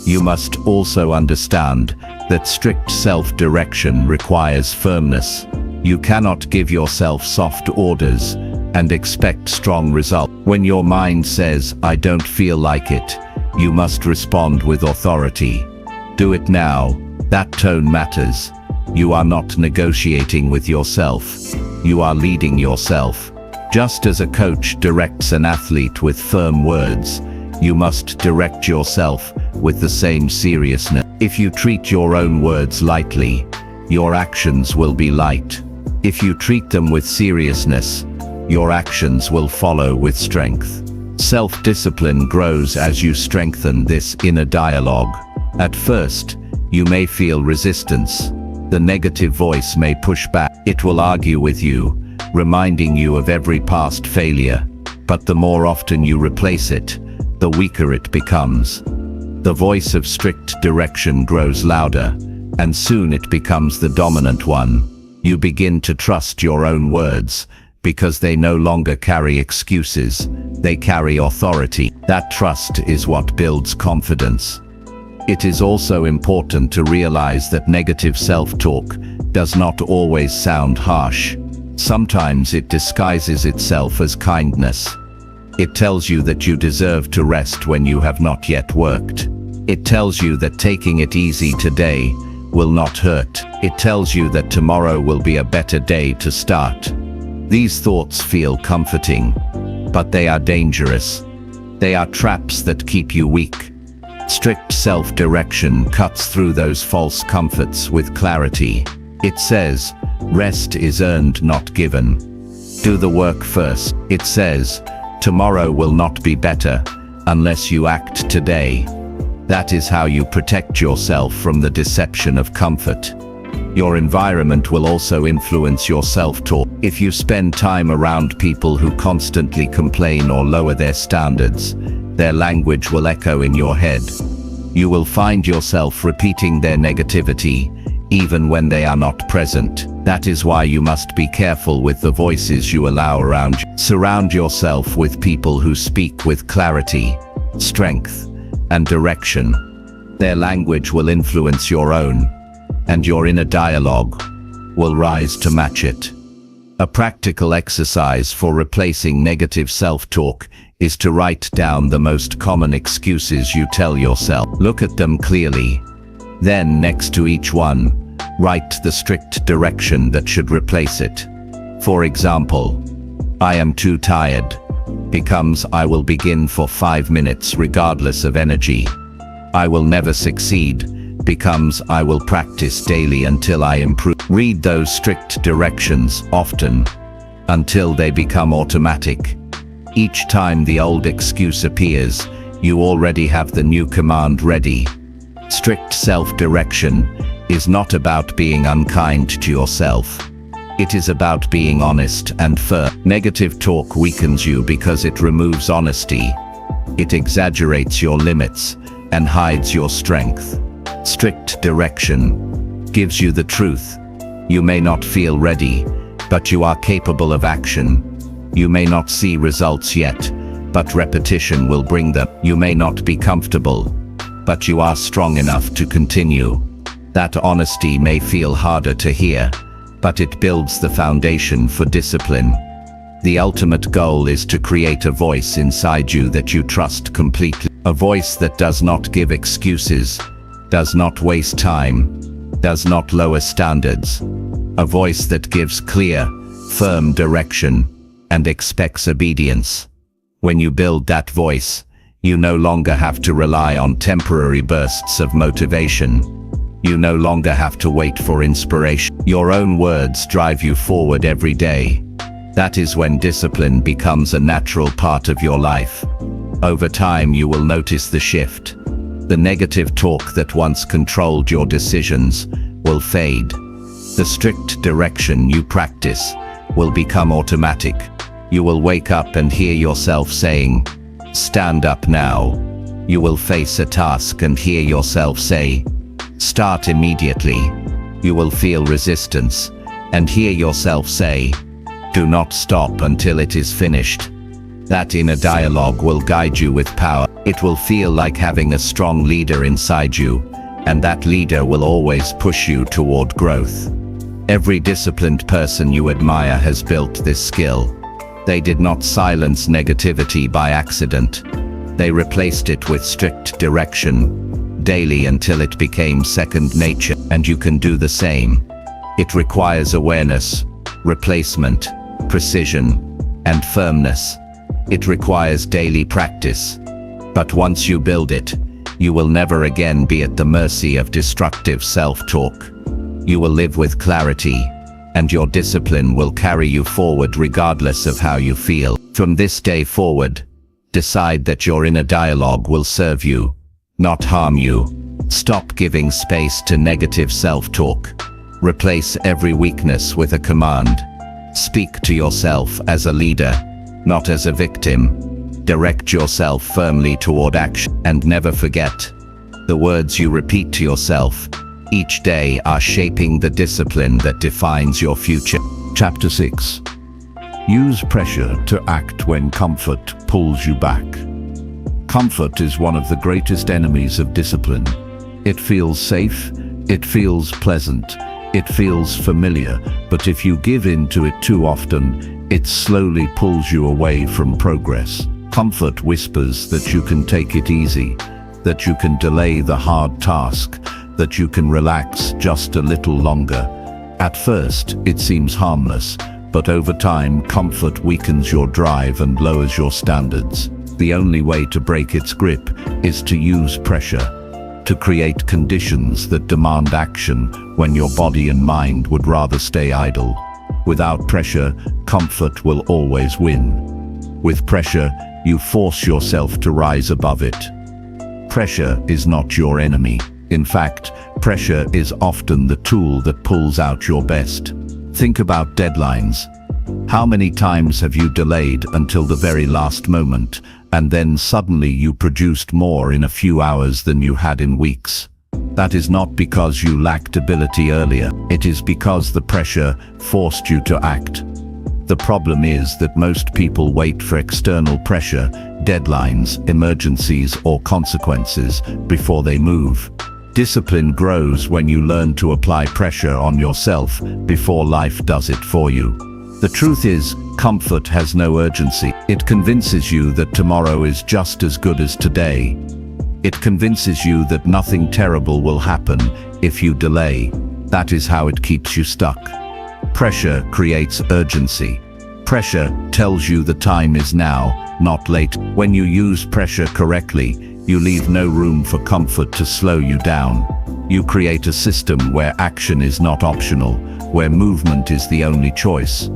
S1: You must also understand that strict self-direction requires firmness. You cannot give yourself soft orders and expect strong results. When your mind says, I don't feel like it, you must respond with authority. Do it now. That tone matters. You are not negotiating with yourself. You are leading yourself.
S2: Just as a coach directs an athlete with firm words, you must direct yourself with the same seriousness. If you treat your own words lightly, your actions will be light. If you treat them with seriousness, your actions will follow with strength. Self-discipline grows as you strengthen this inner dialogue. At first, you may feel resistance. The negative voice may push back. It will argue with you, reminding you of every past failure. But the more often you replace it, the weaker it becomes. The voice of strict direction grows louder, and soon it becomes the dominant one. You begin to trust your own words, because they no longer carry excuses, they carry authority. That trust is what builds confidence. It is also important to realize that negative self-talk does not always sound harsh. Sometimes it disguises itself as kindness. It tells you that you deserve to rest when you have not yet worked. It tells you that taking it easy today will not hurt. It tells you that tomorrow will be a better day to start. These thoughts feel comforting, but they are dangerous. They are traps that keep you weak. Strict self-direction cuts through those false comforts with clarity. It says, rest is earned, not given. Do the work first. It says, tomorrow will not be better unless you act today. That is how you protect yourself from the deception of comfort. Your environment will also influence your self-talk. If you spend time around people who constantly complain or lower their standards, their language will echo in your head. You will find yourself repeating their negativity, even when they are not present. That is why you must be careful with the voices you allow around you. Surround yourself with people who speak with clarity, strength, and direction. Their language will influence your own, and your inner dialogue will rise to match it. A practical exercise for replacing negative self-talk is to write down the most common excuses you tell yourself. Look at them clearly. Then, next to each one, write the strict direction that should replace it. For example, I am too tired becomes I will begin for 5 minutes regardless of energy. I will never succeed becomes I will practice daily until I improve. Read those strict directions often until they become automatic. Each time the old excuse appears, you already have the new command ready. Strict self-direction is not about being unkind to yourself. It is about being honest and firm. Negative talk weakens you because it removes honesty. It exaggerates your limits and hides your strength. Strict direction gives you the truth. You may not feel ready, but you are capable of action. You may not see results yet, but repetition will bring them. You may not be comfortable, but you are strong enough to continue. That honesty may feel harder to hear, but it builds the foundation for discipline. The ultimate goal is to create a voice inside you that you trust completely. A voice that does not give excuses, does not waste time, does not lower standards. A voice that gives clear, firm direction and expects obedience. When you build that voice, you no longer have to rely on temporary bursts of motivation. You no longer have to wait for inspiration. Your own words drive you forward every day. That is when discipline becomes a natural part of your life. Over time, you will notice the shift. The negative talk that once controlled your decisions will fade. The strict direction you practice will become automatic. You will wake up and hear yourself saying, "Stand up now." You will face a task and hear yourself say, "Start immediately." You will feel resistance and hear yourself say, "Do not stop until it is finished." That inner dialogue will guide you with power. It will feel like having a strong leader inside you, and that leader will always push you toward growth. Every disciplined person you admire has built this skill. They did not silence negativity by accident. They replaced it with strict direction daily until it became second nature, and you can do the same. It requires awareness, replacement, precision, and firmness. It requires daily practice. But once you build it, you will never again be at the mercy of destructive self-talk. You will live with clarity, and your discipline will carry you forward regardless of how you feel. From this day forward, decide that your inner dialogue will serve you, not harm you. Stop giving space to negative self-talk. Replace every weakness with a command. Speak to yourself as a leader, not as a victim. Direct yourself firmly toward action, and never forget, the words you repeat to yourself each day are shaping the discipline that defines your future.
S1: Chapter 6. Use pressure to act when comfort pulls you back. Comfort is one of the greatest enemies of discipline. It feels safe, it feels pleasant, it feels familiar, but if you give in to it too often, it slowly pulls you away from progress. Comfort whispers that you can take it easy, that you can delay the hard task, that you can relax just a little longer. At first, it seems harmless, but over time, comfort weakens your drive and lowers your standards. The only way to break its grip is to use pressure, to create conditions that demand action when your body and mind would rather stay idle. Without pressure, comfort will always win. With pressure, you force yourself to rise above it. Pressure is not your enemy. In fact, pressure is often the tool that pulls out your best. Think about deadlines. How many times have you delayed until the very last moment, and then suddenly you produced more in a few hours than you had in weeks? That is not because you lacked ability earlier. It is because the pressure forced you to act. The problem is that most people wait for external pressure, deadlines, emergencies, or consequences before they move. Discipline grows when you learn to apply pressure on yourself before life does it for you. The truth is, comfort has no urgency. It convinces you that tomorrow is just as good as today. It convinces you that nothing terrible will happen if you delay. That is how it keeps you stuck. Pressure creates urgency. Pressure tells you the time is now, not late. When you use pressure correctly, you leave no room for comfort to slow you down. You create a system where action is not optional, where movement is the only choice.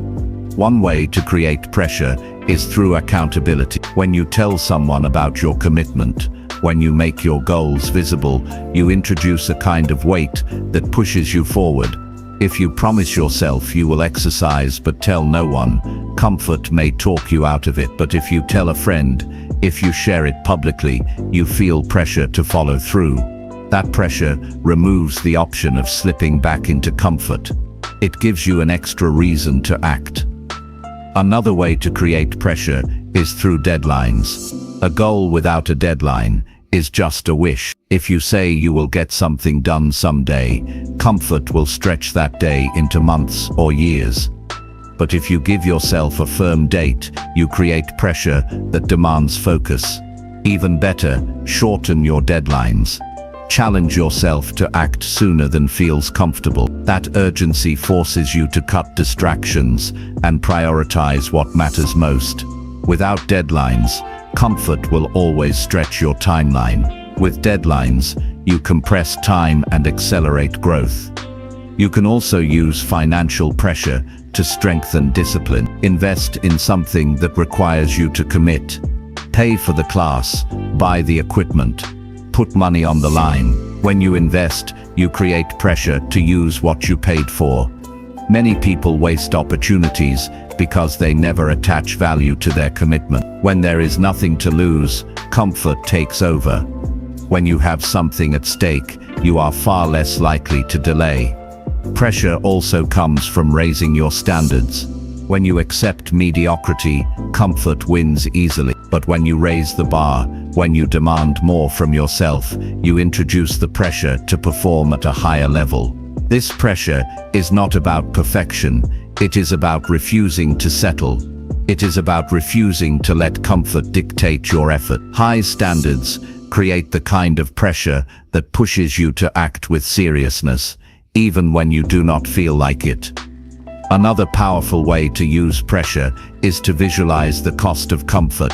S1: One way to create pressure is through accountability. When you tell someone about your commitment, when you make your goals visible, you introduce a kind of weight that pushes you forward. If you promise yourself you will exercise but tell no one, comfort may talk you out of it. But if you tell a friend, if you share it publicly, you feel pressure to follow through. That pressure removes the option of slipping back into comfort. It gives you an extra reason to act. Another way to create pressure is through deadlines. A goal without a deadline is just a wish. If you say you will get something done someday, comfort will stretch that day into months or years. But if you give yourself a firm date, you create pressure that demands focus. Even better, shorten your deadlines. Challenge yourself to act sooner than feels comfortable. That urgency forces you to cut distractions and prioritize what matters most. Without deadlines, comfort will always stretch your timeline. With deadlines, you compress time and accelerate growth. You can also use financial pressure to strengthen discipline. Invest in something that requires you to commit. Pay for the class, buy the equipment, put money on the line. When you invest, you create pressure to use what you paid for. Many people waste opportunities because they never attach value to their commitment. When there is nothing to lose, comfort takes over. When you have something at stake, you are far less likely to delay. Pressure also comes from raising your standards. When you accept mediocrity, comfort wins easily. But when you raise the bar, when you demand more from yourself, you introduce the pressure to perform at a higher level. This pressure is not about perfection. It is about refusing to settle. It is about refusing to let comfort dictate your effort. High standards create the kind of pressure that pushes you to act with seriousness, even when you do not feel like it.
S2: Another powerful way to use pressure is to visualize the cost of comfort.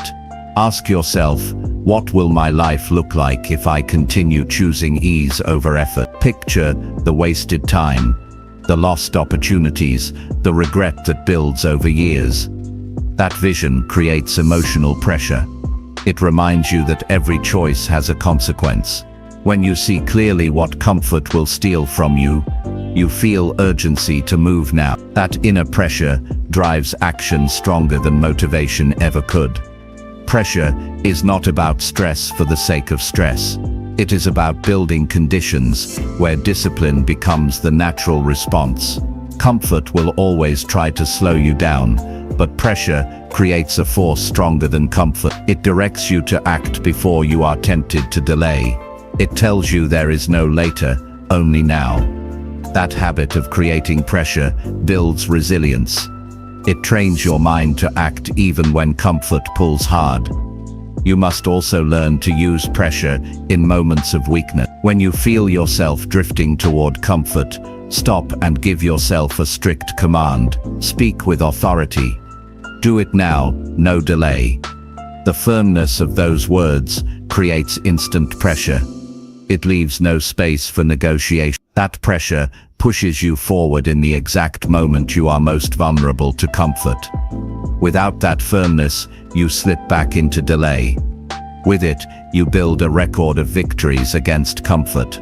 S2: Ask yourself, what will my life look like if I continue choosing ease over effort? Picture the wasted time, the lost opportunities, the regret that builds over years. That vision creates emotional pressure. It reminds you that every choice has a consequence. When you see clearly what comfort will steal from you, you feel urgency to move now. That inner pressure drives action stronger than motivation ever could. Pressure is not about stress for the sake of stress. It is about building conditions where discipline becomes the natural response. Comfort will always try to slow you down, but pressure creates a force stronger than comfort. It directs you to act before you are tempted to delay. It tells you there is no later, only now. That habit of creating pressure builds resilience. It trains your mind to act even when comfort pulls hard. You must also learn to use pressure in moments of weakness. When you feel yourself drifting toward comfort, stop and give yourself a strict command. Speak with authority. Do it now, no delay. The firmness of those words creates instant pressure. It leaves no space for negotiation. That pressure pushes you forward in the exact moment you are most vulnerable to comfort. Without that firmness, you slip back into delay. With it, you build a record of victories against comfort.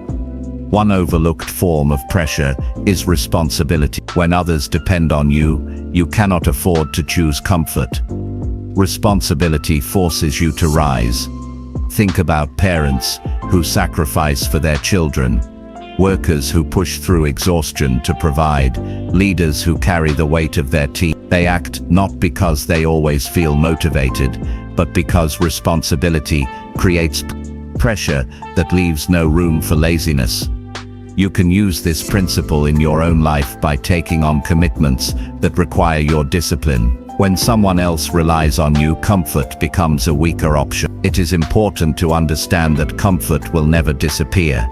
S2: One overlooked form of pressure is responsibility. When others depend on you, you cannot afford to choose comfort. Responsibility forces you to rise. Think about parents who sacrifice for their children, workers who push through exhaustion to provide, leaders who carry the weight of their team. They act not because they always feel motivated, but because responsibility creates pressure that leaves no room for laziness. You can use this principle in your own life by taking on commitments that require your discipline. When someone else relies on you, comfort becomes a weaker option. It is important to understand that comfort will never disappear.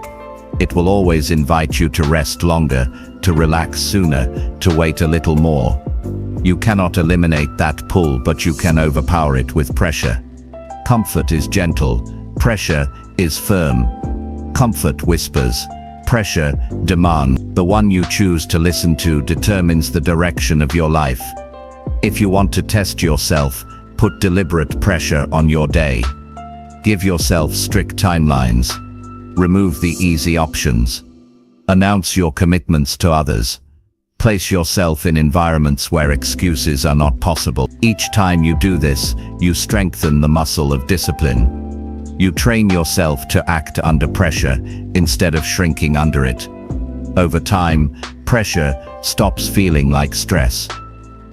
S2: It will always invite you to rest longer, to relax sooner, to wait a little more. You cannot eliminate that pull, but you can overpower it with pressure. Comfort is gentle, pressure is firm. Comfort whispers, pressure demands. The one you choose to listen to determines the direction of your life. If you want to test yourself, put deliberate pressure on your day. Give yourself strict timelines. Remove the easy options. Announce your commitments to others. Place yourself in environments where excuses are not possible. Each time you do this, you strengthen the muscle of discipline. You train yourself to act under pressure instead of shrinking under it. Over time, pressure stops feeling like stress.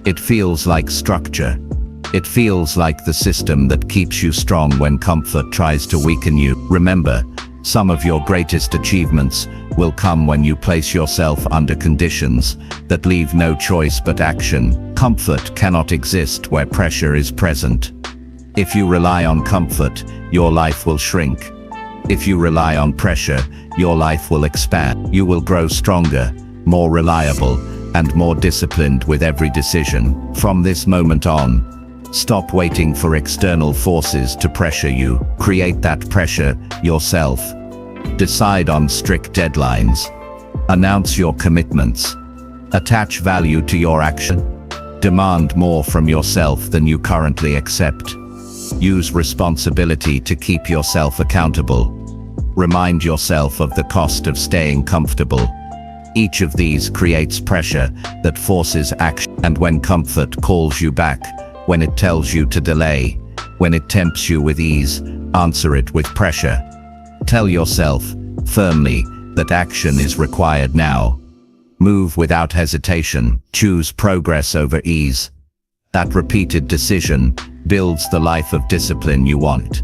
S2: It feels like structure. It feels like the system that keeps you strong when comfort tries to weaken you. Remember, some of your greatest achievements will come when you place yourself under conditions that leave no choice but action. Comfort cannot exist where pressure is present. If you rely on comfort, your life will shrink. If you rely on pressure, your life will expand. You will grow stronger, more reliable, and more disciplined with every decision. From this moment on, stop waiting for external forces to pressure you. Create that pressure yourself. Decide on strict deadlines. Announce your commitments. Attach value to your action. Demand more from yourself than you currently accept. Use responsibility to keep yourself accountable. Remind yourself of the cost of staying comfortable. Each of these creates pressure that forces action. And when comfort calls you back, when it tells you to delay, when it tempts you with ease, answer it with pressure. Tell yourself firmly that action is required now. Move without hesitation. Choose progress over ease. That repeated decision builds the life of discipline you want.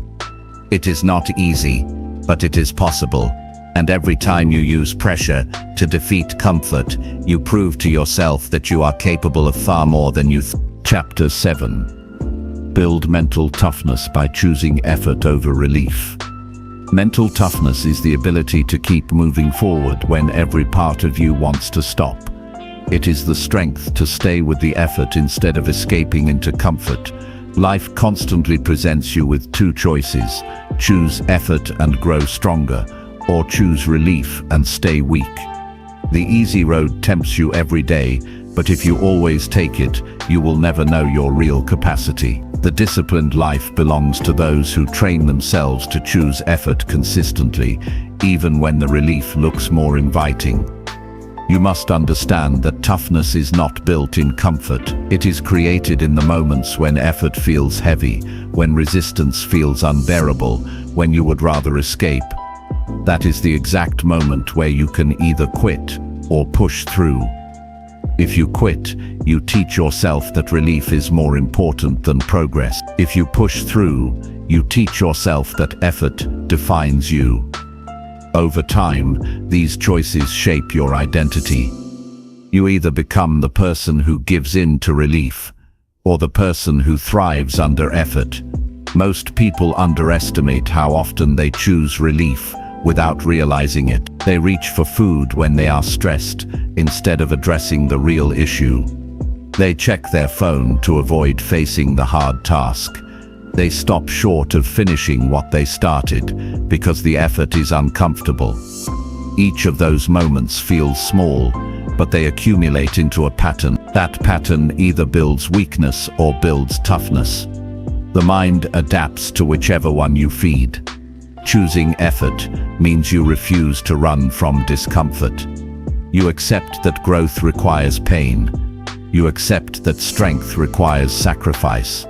S2: It is not easy, but it is possible. And every time you use pressure to defeat comfort, you prove to yourself that you are capable of far more than you
S1: Chapter 7. Build mental toughness by choosing effort over relief. Mental toughness is the ability to keep moving forward when every part of you wants to stop. It is the strength to stay with the effort instead of escaping into comfort. Life constantly presents you with two choices: choose effort and grow stronger, or choose relief and stay weak. The easy road tempts you every day, but if you always take it, you will never know your real capacity. The disciplined life belongs to those who train themselves to choose effort consistently, even when the relief looks more inviting. You must understand that toughness is not built in comfort. It is created in the moments when effort feels heavy, when resistance feels unbearable, when you would rather escape. That is the exact moment where you can either quit or push through. If you quit, you teach yourself that relief is more important than progress. If you push through, you teach yourself that effort defines you. Over time, these choices shape your identity. You either become the person who gives in to relief, or the person who thrives under effort. Most people underestimate how often they choose relief without realizing it. They reach for food when they are stressed, instead of addressing the real issue. They check their phone to avoid facing the hard task. They stop short of finishing what they started, because the effort is uncomfortable. Each of those moments feels small, but they accumulate into a pattern. That pattern either builds weakness or builds toughness. The mind adapts to whichever one you feed. Choosing effort means you refuse to run from discomfort. You accept that growth requires pain. You accept that strength requires sacrifice.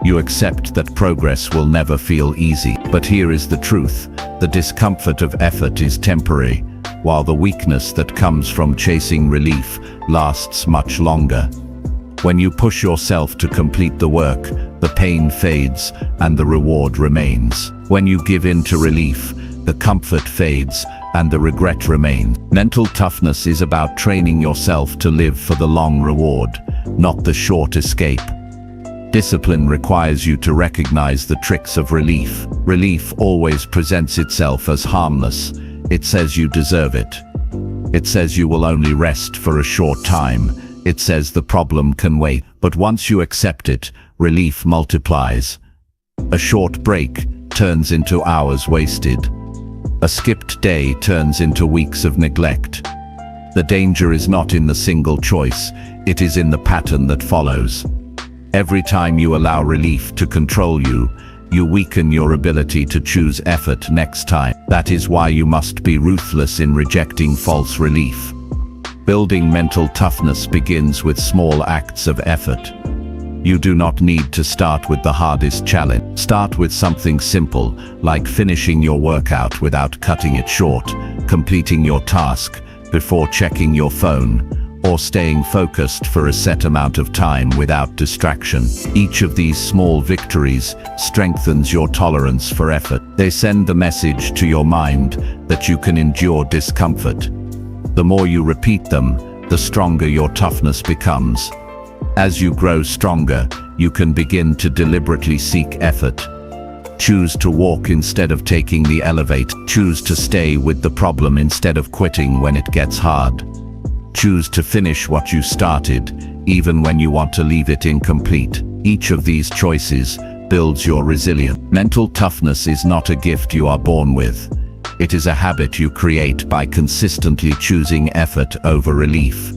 S1: You accept that progress will never feel easy. But here is the truth: the discomfort of effort is temporary, while the weakness that comes from chasing relief lasts much longer. When you push yourself to complete the work, the pain fades and the reward remains. When you give in to relief, the comfort fades and the regret remains. Mental toughness is about training yourself to live for the long reward, not the short escape. Discipline requires you to recognize the tricks of relief. Relief always presents itself as harmless. It says you deserve it. It says you will only rest for a short time. It says the problem can wait. But once you accept it, relief multiplies. A short break turns into hours wasted. A skipped day turns into weeks of neglect. The danger is not in the single choice, it is in the pattern that follows. Every time you allow relief to control you, you weaken your ability to choose effort next time. That is why you must be ruthless in rejecting false relief. Building mental toughness begins with small acts of effort. You do not need to start with the hardest challenge. Start with something simple, like finishing your workout without cutting it short, completing your task before checking your phone, or staying focused for a set amount of time without distraction. Each of these small victories strengthens your tolerance for effort. They send the message to your mind that you can endure discomfort. The more you repeat them, the stronger your toughness becomes. As you grow stronger, you can begin to deliberately seek effort. Choose to walk instead of taking the elevator. Choose to stay with the problem instead of quitting when it gets hard. Choose to finish what you started, even when you want to leave it incomplete. Each of these choices builds your resilience. Mental toughness is not a gift you are born with. It is a habit you create by consistently choosing effort over relief.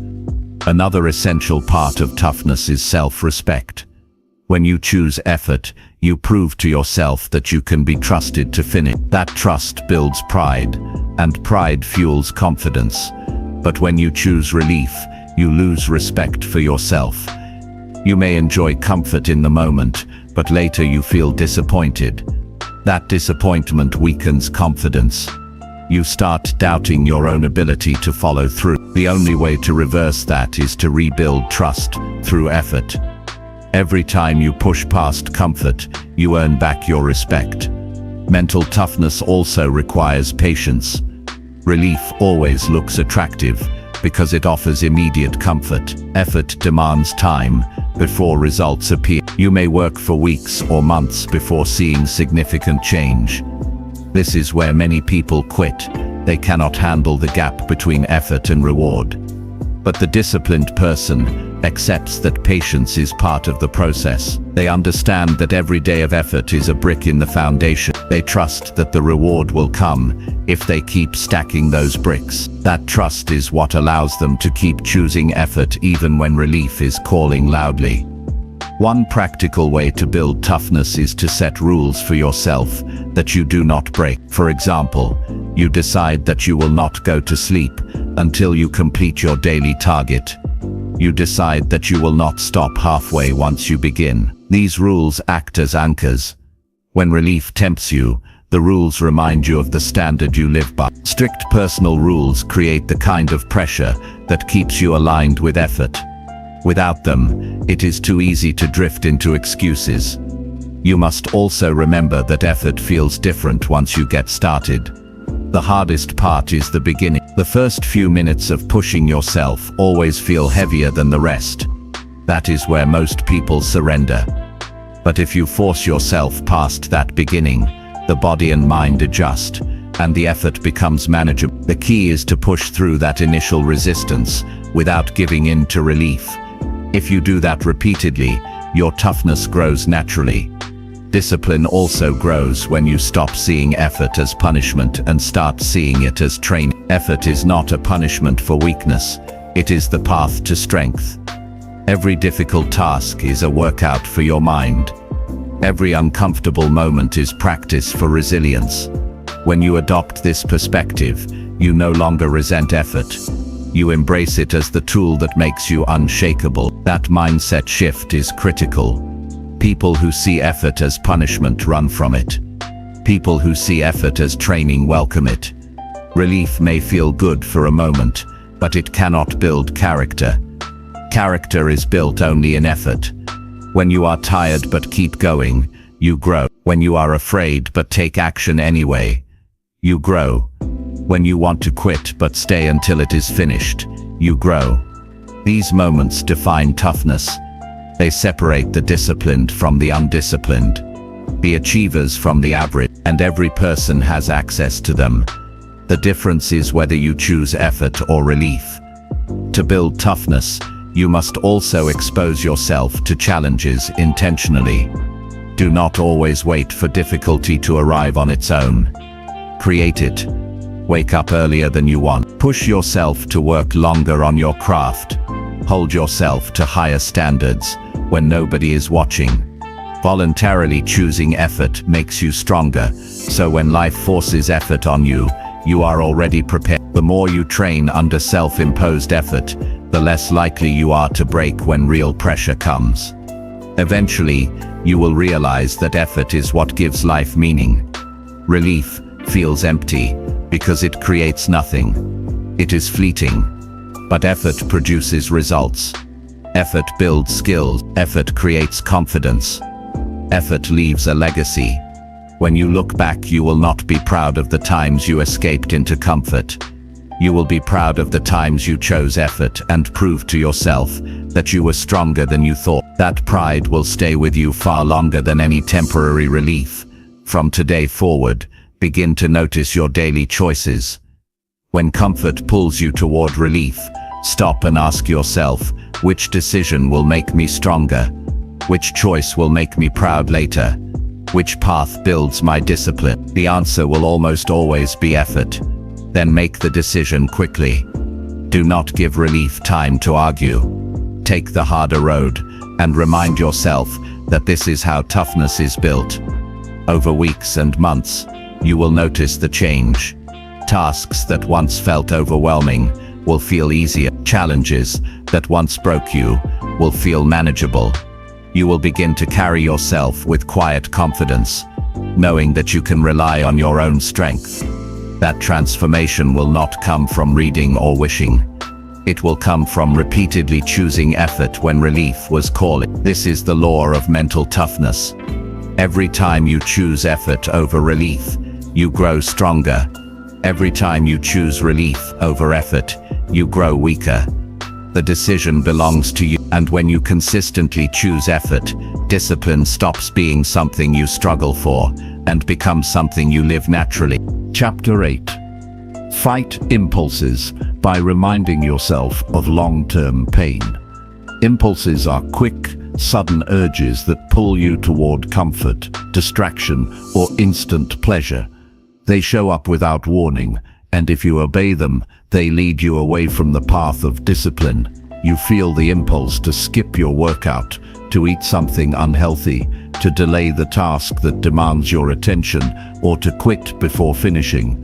S1: Another essential part of toughness is self-respect. When you choose effort, you prove to yourself that you can be trusted to finish. That trust builds pride, and pride fuels confidence. But when you choose relief, you lose respect for yourself. You may enjoy comfort in the moment, but later you feel disappointed. That disappointment weakens confidence. You start doubting your own ability to follow through. The only way to reverse that is to rebuild trust through effort. Every time you push past comfort, you earn back your respect. Mental toughness also requires patience. Relief always looks attractive because it offers immediate comfort. Effort demands time before results appear. You may work for weeks or months before seeing significant change. This is where many people quit. They cannot handle the gap between effort and reward.
S2: But the disciplined person accepts that patience is part of the process. They understand that every day of effort is a brick in the foundation. They trust that the reward will come if they keep stacking those bricks. That trust is what allows them to keep choosing effort even when relief is calling loudly. One practical way to build toughness is to set rules for yourself that you do not break. For example, you decide that you will not go to sleep until you complete your daily target. You decide that you will not stop halfway once you begin. These rules act as anchors. When relief tempts you, the rules remind you of the standard you live by. Strict personal rules create the kind of pressure that keeps you aligned with effort. Without them, it is too easy to drift into excuses. You must also remember that effort feels different once you get started. The hardest part is the beginning. The first few minutes of pushing yourself always feel heavier than the rest. That is where most people surrender. But if you force yourself past that beginning, the body and mind adjust, and the effort becomes manageable. The key is to push through that initial resistance without giving in to relief. If you do that repeatedly, your toughness grows naturally. Discipline also grows when you stop seeing effort as punishment and start seeing it as training. Effort is not a punishment for weakness, it is the path to strength. Every difficult task is a workout for your mind. Every uncomfortable moment is practice for resilience. When you adopt this perspective, you no longer resent effort. You embrace it as the tool that makes you unshakable. That mindset shift is critical. People who see effort as punishment run from it. People who see effort as training welcome it. Relief may feel good for a moment, but it cannot build character. Character is built only in effort. When you are tired but keep going, you grow. When you are afraid but take action anyway, you grow. When you want to quit but stay until it is finished, you grow. These moments define toughness. They separate the disciplined from the undisciplined, the achievers from the average, and every person has access to them. The difference is whether you choose effort or relief. To build toughness, you must also expose yourself to challenges intentionally. Do not always wait for difficulty to arrive on its own. Create it. Wake up earlier than you want. Push yourself to work longer on your craft. Hold yourself to higher standards when nobody is watching. Voluntarily choosing effort makes you stronger, so when life forces effort on you, you are already prepared. The more you train under self-imposed effort, the less likely you are to break when real pressure comes. Eventually, you will realize that effort is what gives life meaning. Relief feels empty because it creates nothing. It is fleeting. But effort produces results. Effort builds skills. Effort creates confidence. Effort leaves a legacy. When you look back, you will not be proud of the times you escaped into comfort. You will be proud of the times you chose effort and proved to yourself that you were stronger than you thought. That pride will stay with you far longer than any temporary relief. From today forward, begin to notice your daily choices. When comfort pulls you toward relief, stop and ask yourself, which decision will make me stronger? Which choice will make me proud later? Which path builds my discipline? The answer will almost always be effort. Then make the decision quickly. Do not give relief time to argue. Take the harder road and remind yourself that this is how toughness is built. Over weeks and months, you will notice the change. Tasks that once felt overwhelming will feel easier. Challenges that once broke you will feel manageable. You will begin to carry yourself with quiet confidence, knowing that you can rely on your own strength. That transformation will not come from reading or wishing. It will come from repeatedly choosing effort when relief was calling. This is the law of mental toughness. Every time you choose effort over relief, you grow stronger. Every time you choose relief over effort, you grow weaker. The decision belongs to you, and when you consistently choose effort, discipline stops being something you struggle for and becomes something you live naturally.
S1: Chapter 8. Fight impulses by reminding yourself of long-term pain. Impulses are quick, sudden urges that pull you toward comfort, distraction, or instant pleasure. They show up without warning, and if you obey them, they lead you away from the path of discipline. You feel the impulse to skip your workout, to eat something unhealthy, to delay the task that demands your attention, or to quit before finishing.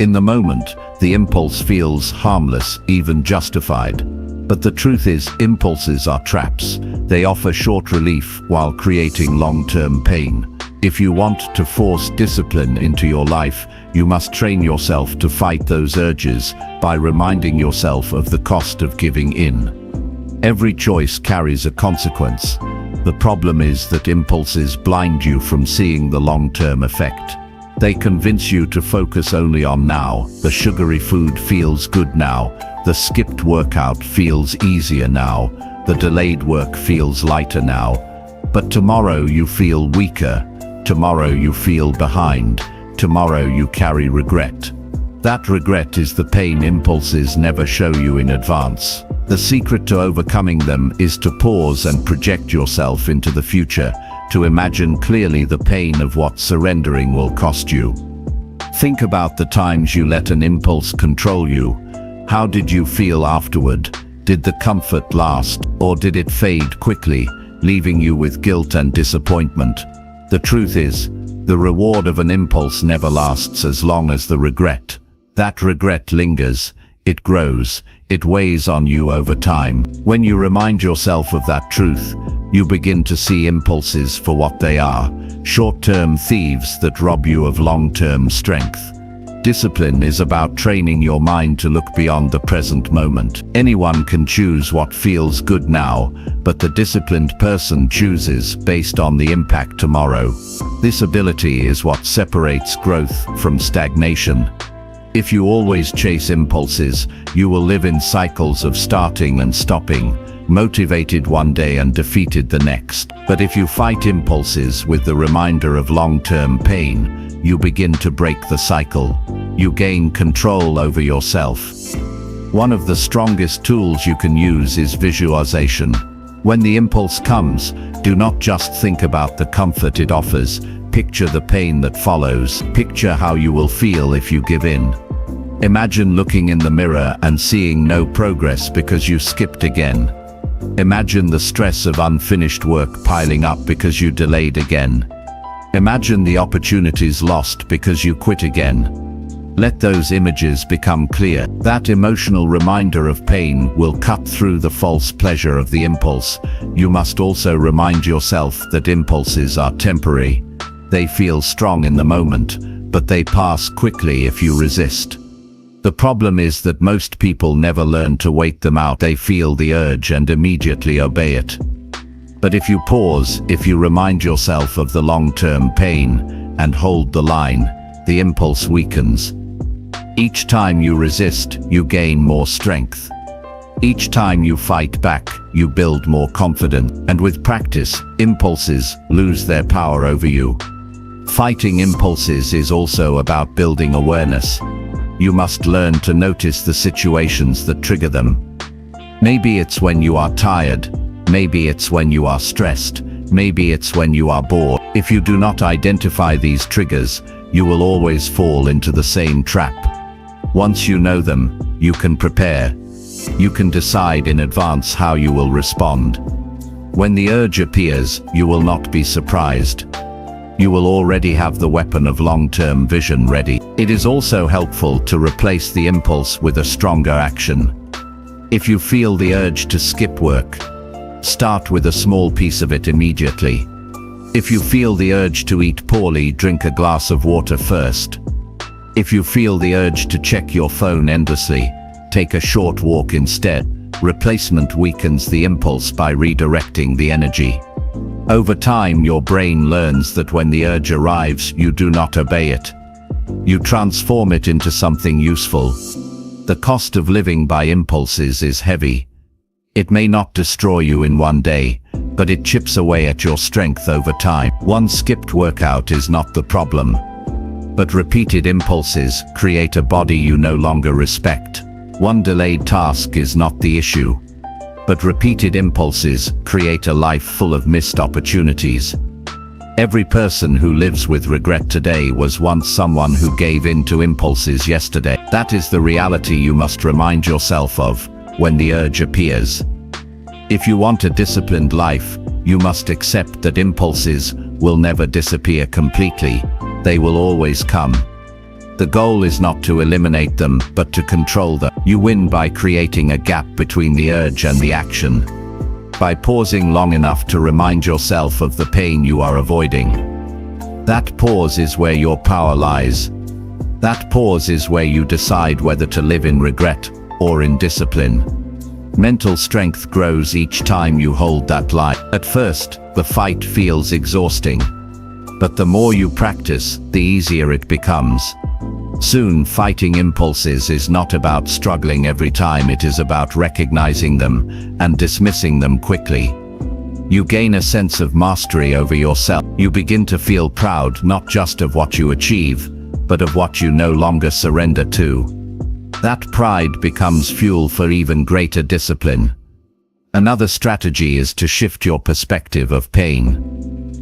S1: In the moment, the impulse feels harmless, even justified. But the truth is, impulses are traps. They offer short relief while creating long-term pain. If you want to force discipline into your life, you must train yourself to fight those urges by reminding yourself of the cost of giving in. Every choice carries a consequence. The problem is that impulses blind you from seeing the long-term effect. They convince you to focus only on now. The sugary food feels good now. The skipped workout feels easier now. The delayed work feels lighter now. But tomorrow you feel weaker. Tomorrow you feel behind. Tomorrow you carry regret. That regret is the pain impulses never show you in advance. The secret to overcoming them is to pause and project yourself into the future, to imagine clearly the pain of what surrendering will cost you. Think about the times you let an impulse control you. How did you feel afterward? Did the comfort last, or did it fade quickly, leaving you with guilt and disappointment? The truth is, the reward of an impulse never lasts as long as the regret. That regret lingers, it grows, it weighs on you over time. When you remind yourself of that truth, you begin to see impulses for what they are, short-term thieves that rob you of long-term strength. Discipline is about training your mind to look beyond the present moment. Anyone can choose what feels good now, but the disciplined person chooses based on the impact tomorrow. This ability is what separates growth from stagnation. If you always chase impulses, you will live in cycles of starting and stopping, motivated one day and defeated the next. But if you fight impulses with the reminder of long-term pain, you begin to break the cycle. You gain control over yourself. One of the strongest tools you can use is visualization. When the impulse comes, do not just think about the comfort it offers. Picture the pain that follows. Picture how you will feel if you give in. Imagine looking in the mirror and seeing no progress because you skipped again. Imagine the stress of unfinished work piling up because you delayed again. Imagine the opportunities lost because you quit again. Let those images become clear. That emotional reminder of pain will cut through the false pleasure of the impulse. You must also remind yourself that impulses are temporary. They feel strong in the moment, but they pass quickly if you resist. The problem is that most people never learn to wait them out. They feel the urge and immediately obey it. But if you pause, if you remind yourself of the long-term pain and hold the line, the impulse weakens. Each time you resist, you gain more strength. Each time you fight back, you build more confidence. And with practice, impulses lose their power over you. Fighting impulses is also about building awareness. You must learn to notice the situations that trigger them. Maybe it's when you are tired. Maybe it's when you are stressed. Maybe it's when you are bored. If you do not identify these triggers, you will always fall into the same trap. Once you know them, you can prepare. You can decide in advance how you will respond. When the urge appears, you will not be surprised. You will already have the weapon of long-term vision ready. It is also helpful to replace the impulse with a stronger action. If you feel the urge to skip work, start with a small piece of it immediately. If you feel the urge to eat poorly, drink a glass of water first. If you feel the urge to check your phone endlessly, take a short walk instead. Replacement weakens the impulse by redirecting the energy. Over time, your brain learns that when the urge arrives, you do not obey it. You transform it into something useful. The cost of living by impulses is heavy. It may not destroy you in one day, but it chips away at your strength over time. One skipped workout is not the problem.
S2: But repeated impulses create a body you no longer respect. One delayed task is not the issue, but repeated impulses create a life full of missed opportunities. Every person who lives with regret today was once someone who gave in to impulses yesterday. That is the reality you must remind yourself of when the urge appears. If you want a disciplined life, you must accept that impulses will never disappear completely. They will always come. The goal is not to eliminate them, but to control them. You win by creating a gap between the urge and the action. By pausing long enough to remind yourself of the pain you are avoiding. That pause is where your power lies. That pause is where you decide whether to live in regret or in discipline. Mental strength grows each time you hold that line. At first, the fight feels exhausting. But the more you practice, the easier it becomes. Soon, fighting impulses is not about struggling every time, it is about recognizing them and dismissing them quickly. You gain a sense of mastery over yourself. You begin to feel proud not just of what you achieve, but of what you no longer surrender to. That pride becomes fuel for even greater discipline. Another strategy is to shift your perspective of pain.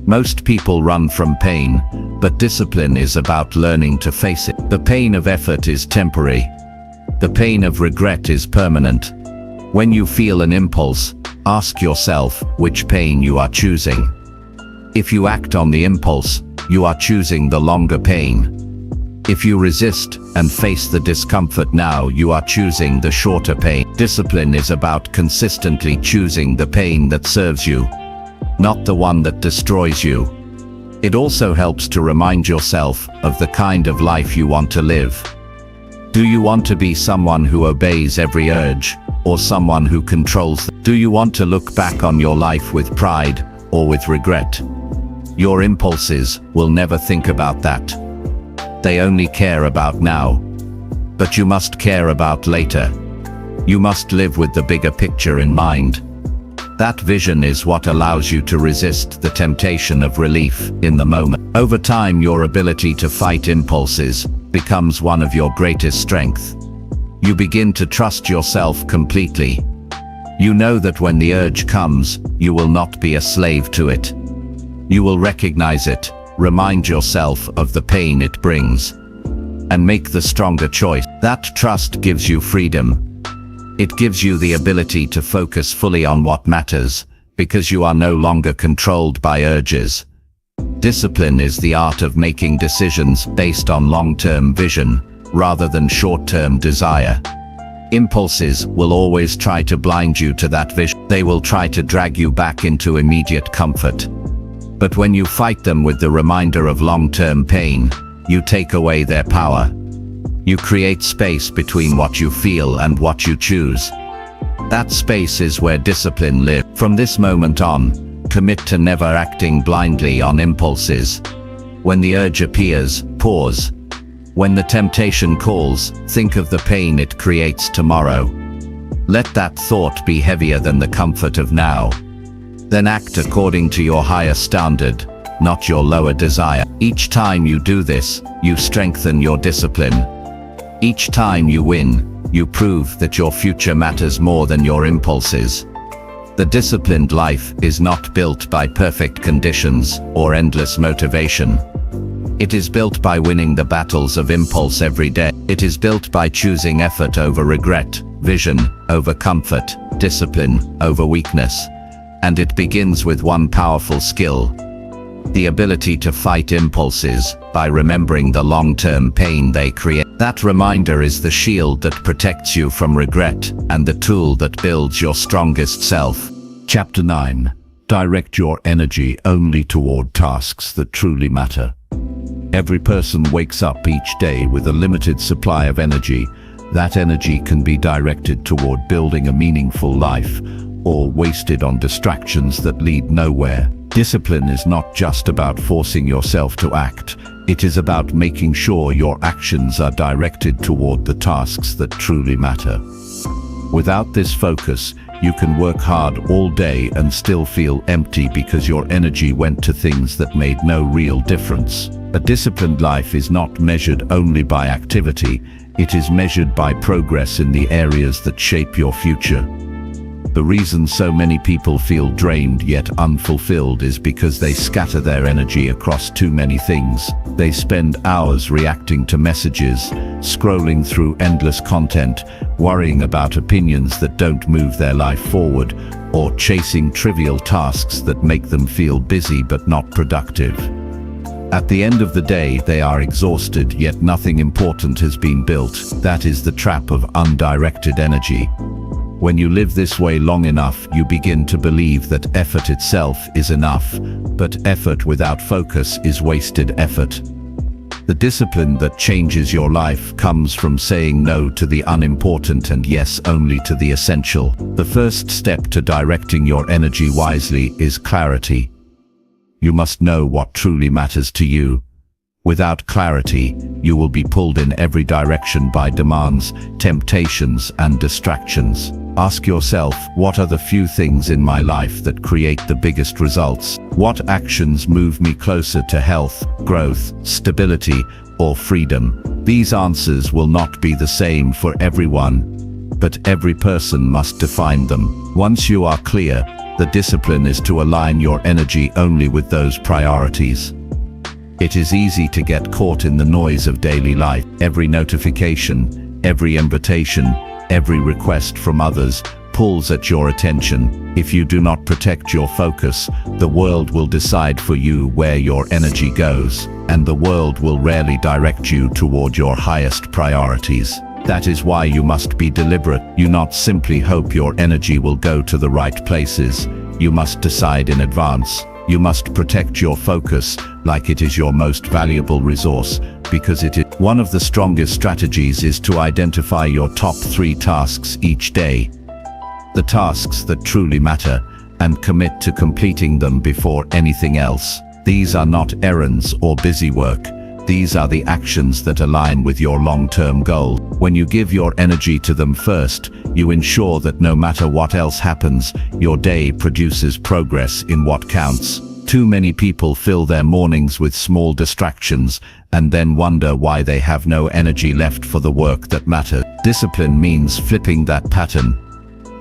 S2: Most people run from pain, but discipline is about learning to face it. The pain of effort is temporary. The pain of regret is permanent. When you feel an impulse, ask yourself which pain you are choosing. If you act on the impulse, you are choosing the longer pain. If you resist and face the discomfort now, you are choosing the shorter pain. Discipline is about consistently choosing the pain that serves you, not the one that destroys you. It also helps to remind yourself of the kind of life you want to live. Do you want to be someone who obeys every urge, or someone who controls them? Do you want to look back on your life with pride, or with regret? Your impulses will never think about that. They only care about now. But you must care about later. You must live with the bigger picture in mind. That vision is what allows you to resist the temptation of relief in the moment. Over time, your ability to fight impulses becomes one of your greatest strengths. You begin to trust yourself completely. You know that when the urge comes, you will not be a slave to it. You will recognize it, remind yourself of the pain it brings, and make the stronger choice. That trust gives you freedom. It gives you the ability to focus fully on what matters, because you are no longer controlled by urges. Discipline is the art of making decisions based on long-term vision, rather than short-term desire. Impulses will always try to blind you to that vision. They will try to drag you back into immediate comfort. But when you fight them with the reminder of long-term pain, you take away their power. You create space between what you feel and what you choose. That space is where discipline lives. From this moment on, commit to never acting blindly on impulses. When the urge appears, pause. When the temptation calls, think of the pain it creates tomorrow. Let that thought be heavier than the comfort of now. Then act according to your higher standard, not your lower desire. Each time you do this, you strengthen your discipline. Each time you win, you prove that your future matters more than your impulses. The disciplined life is not built by perfect conditions or endless motivation. It is built by winning the battles of impulse every day. It is built by choosing effort over regret, vision over comfort, discipline over weakness. And it begins with one powerful skill: the ability to fight impulses by remembering the long-term pain they create. That reminder is the shield that protects you from regret and the tool that builds your strongest self.
S1: Chapter 9. Direct your energy only toward tasks that truly matter. Every person wakes up each day with a limited supply of energy. That energy can be directed toward building a meaningful life, or wasted on distractions that lead nowhere. Discipline is not just about forcing yourself to act. It is about making sure your actions are directed toward the tasks that truly matter. Without this focus, you can work hard all day and still feel empty because your energy went to things that made no real difference. A disciplined life is not measured only by activity, it is measured by progress in the areas that shape your future. The reason so many people feel drained yet unfulfilled is because they scatter their energy across too many things. They spend hours reacting to messages, scrolling through endless content, worrying about opinions that don't move their life forward, or chasing trivial tasks that make them feel busy but not productive. At the end of the day, they are exhausted, yet nothing important has been built. That is the trap of undirected energy. When you live this way long enough, you begin to believe that effort itself is enough, but effort without focus is wasted effort. The discipline that changes your life comes from saying no to the unimportant and yes only to the essential. The first step to directing your energy wisely is clarity. You must know what truly matters to you. Without clarity, you will be pulled in every direction by demands, temptations, and distractions. Ask yourself, what are the few things in my life that create the biggest results? What actions move me closer to health, growth, stability, or freedom? These answers will not be the same for everyone, but every person must define them. Once you are clear, the discipline is to align your energy only with those priorities. It is easy to get caught in the noise of daily life. Every notification, every invitation, every request from others pulls at your attention. If you do not protect your focus, the world will decide for you where your energy goes, and the world will rarely direct you toward your highest priorities. That is why you must be deliberate. You not simply hope your energy will go to the right places. You must decide in advance. You must protect your focus like it is your most valuable resource, because it is one of the strongest strategies is to identify your top 3 tasks each day. The tasks that truly matter, and commit to completing them before anything else. These are not errands or busy work. These are the actions that align with your long-term goal. When you give your energy to them first, you ensure that no matter what else happens, your day produces progress in what counts. Too many people fill their mornings with small distractions and then wonder why they have no energy left for the work that matters. Discipline means flipping that pattern,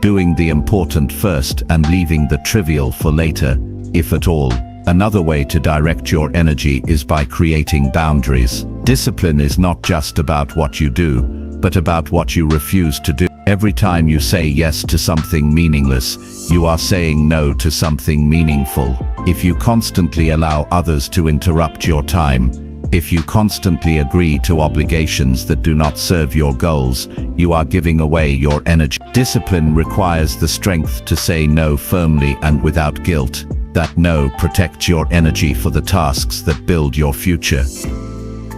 S1: doing the important first and leaving the trivial for later, if at all. Another way to direct your energy is by creating boundaries. Discipline is not just about what you do, but about what you refuse to do. Every time you say yes to something meaningless, you are saying no to something meaningful. If you constantly allow others to interrupt your time, if you constantly agree to obligations that do not serve your goals, you are giving away your energy. Discipline requires the strength to say no firmly and without guilt. That no protects your energy for the tasks that build your future.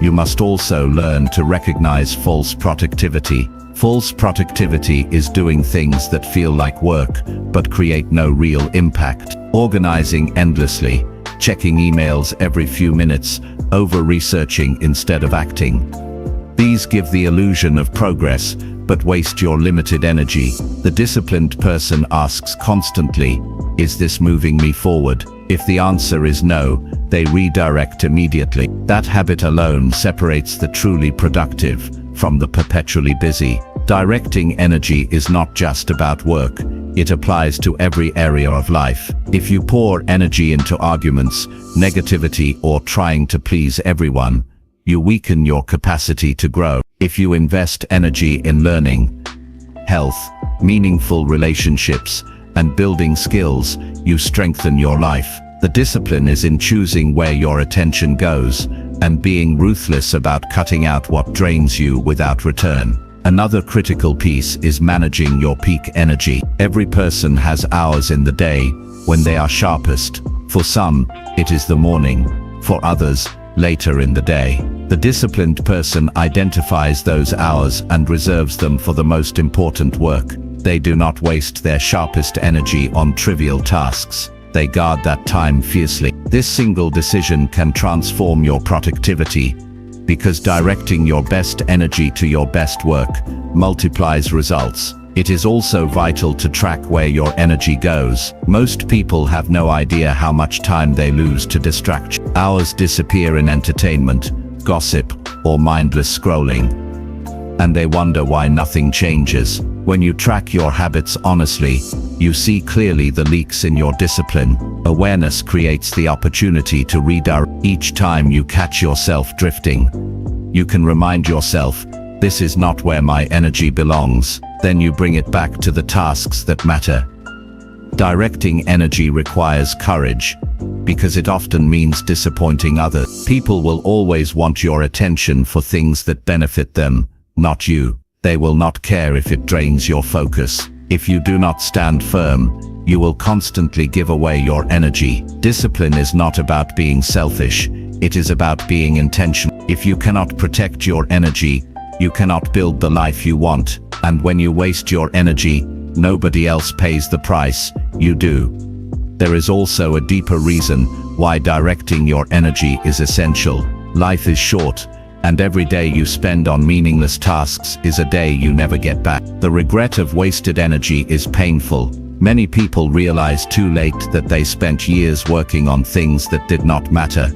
S1: You must also learn to recognize false productivity. False productivity is doing things that feel like work, but create no real impact. Organizing endlessly, checking emails every few minutes, over-researching instead of acting. These give the illusion of progress, but waste your limited energy. The disciplined person asks constantly, is this moving me forward? If the answer is no, they redirect immediately. That habit alone separates the truly productive from the perpetually busy. Directing energy is not just about work, it applies to every area of life. If you pour energy into arguments, negativity, or trying to please everyone, you weaken your capacity to grow. If you invest energy in learning, health, meaningful relationships, and building skills, you strengthen your life. The discipline is in choosing where your attention goes, and being ruthless about cutting out what drains you without return. Another critical piece is managing your peak energy. Every person has hours in the day when they are sharpest. For some, it is the morning. For others, later in the day. The disciplined person identifies those hours and reserves them for the most important work. They do not waste their sharpest energy on trivial tasks. They guard that time fiercely. This single decision can transform your productivity, because directing your best energy to your best work multiplies results. It is also vital to track where your energy goes. Most people have no idea how much time they lose to distraction.
S2: Hours disappear in entertainment, gossip, or mindless scrolling. And they wonder why nothing changes. When you track your habits honestly, you see clearly the leaks in your discipline. Awareness creates the opportunity to redirect. Each time you catch yourself drifting, you can remind yourself, this is not where my energy belongs. Then you bring it back to the tasks that matter. Directing energy requires courage, because it often means disappointing others. People will always want your attention for things that benefit them, not you. They will not care if it drains your focus. If you do not stand firm, you will constantly give away your energy. Discipline is not about being selfish, it is about being intentional. If you cannot protect your energy, you cannot build the life you want. And when you waste your energy, nobody else pays the price, you do. There is also a deeper reason why directing your energy is essential. Life is short, and every day you spend on meaningless tasks is a day you never get back. The regret of wasted energy is painful. Many people realize too late that they spent years working on things that did not matter,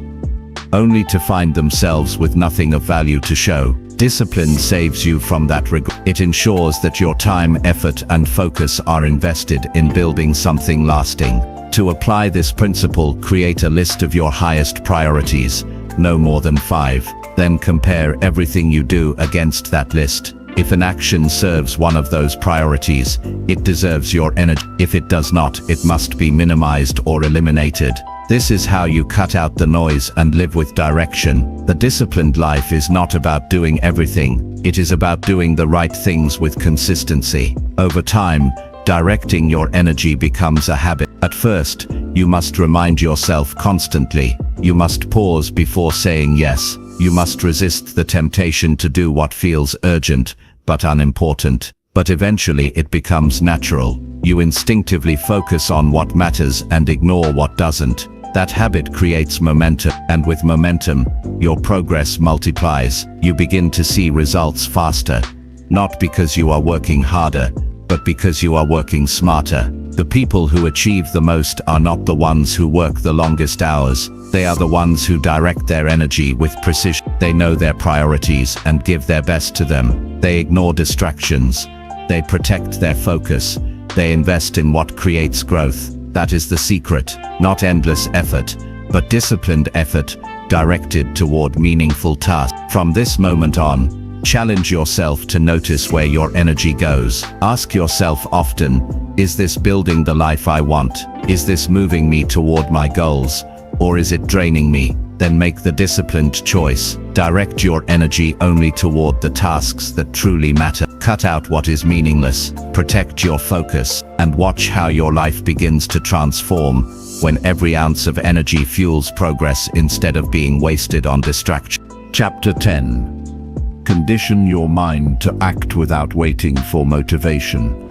S2: only to find themselves with nothing of value to show. Discipline saves you from that regret. It ensures that your time, effort, and focus are invested in building something lasting. To apply this principle, create a list of your highest priorities, no more than 5. Then compare everything you do against that list. If an action serves one of those priorities, it deserves your energy. If it does not, it must be minimized or eliminated. This is how you cut out the noise and live with direction. The disciplined life is not about doing everything, it is about doing the right things with consistency. Over time, directing your energy becomes a habit. At first, you must remind yourself constantly. You must pause before saying yes. You must resist the temptation to do what feels urgent, but unimportant. But eventually it becomes natural. You instinctively focus on what matters and ignore what doesn't. That habit creates momentum, and with momentum, your progress multiplies. You begin to see results faster, not because you are working harder, but because you are working smarter. The people who achieve the most are not the ones who work the longest hours. They are the ones who direct their energy with precision. They know their priorities and give their best to them. They ignore distractions. They protect their focus. They invest in what creates growth. That is the secret. Not endless effort, but disciplined effort, directed toward meaningful tasks. From this moment on, challenge yourself to notice where your energy goes. Ask yourself often, is this building the life I want? Is this moving me toward my goals? Or is it draining me? Then make the disciplined choice. Direct your energy only toward the tasks that truly matter. Cut out what is meaningless, protect your focus, and watch how your life begins to transform when every ounce of energy fuels progress instead of being wasted on distraction.
S1: Chapter 10. Condition your mind to act without waiting for motivation.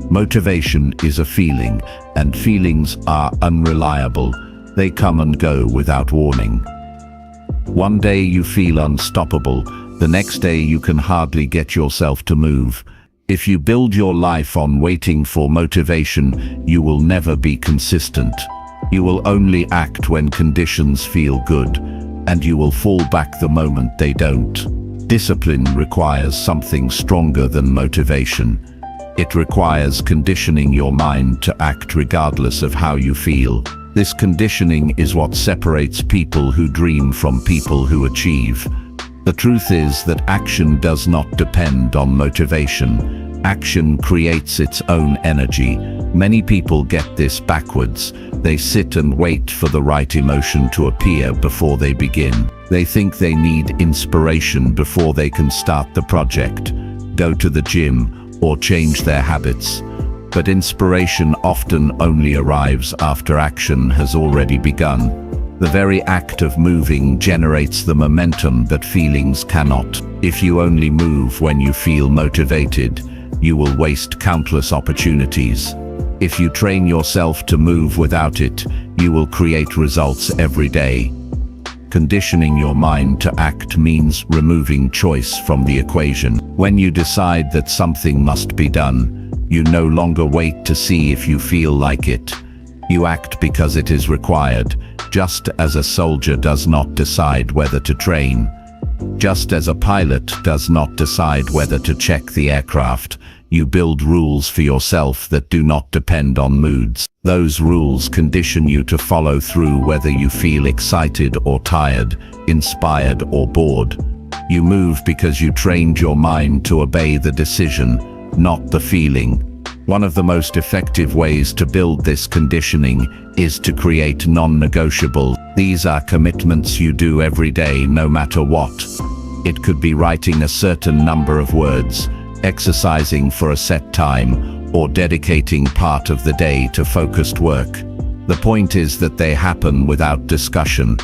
S1: Motivation is a feeling, and feelings are unreliable. They come and go without warning. One day you feel unstoppable, the next day you can hardly get yourself to move. If you build your life on waiting for motivation, you will never be consistent. You will only act when conditions feel good, and you will fall back the moment they don't. Discipline requires something stronger than motivation. It requires conditioning your mind to act regardless of how you feel. This conditioning is what separates people who dream from people who achieve. The truth is that action does not depend on motivation. Action creates its own energy. Many people get this backwards. They sit and wait for the right emotion to appear before they begin. They think they need inspiration before they can start the project, go to the gym, or change their habits. But inspiration often only arrives after action has already begun. The very act of moving generates the momentum that feelings cannot. If you only move when you feel motivated, you will waste countless opportunities. If you train yourself to move without it, you will create results every day. Conditioning your mind to act means removing choice from the equation. When you decide that something must be done, you no longer wait to see if you feel like it.
S2: You act because it is required, just as a soldier does not decide whether to train. Just as a pilot does not decide whether to check the aircraft, you build rules for yourself that do not depend on moods. Those rules condition you to follow through whether you feel excited or tired, inspired or bored. You move because you trained your mind to obey the decision, not the feeling. One of the most effective ways to build this conditioning is to create non-negotiables. These are commitments you do every day, no matter what. It could be writing a certain number of words, exercising for a set time, or dedicating part of the day to focused work. The point is that they happen without discussion.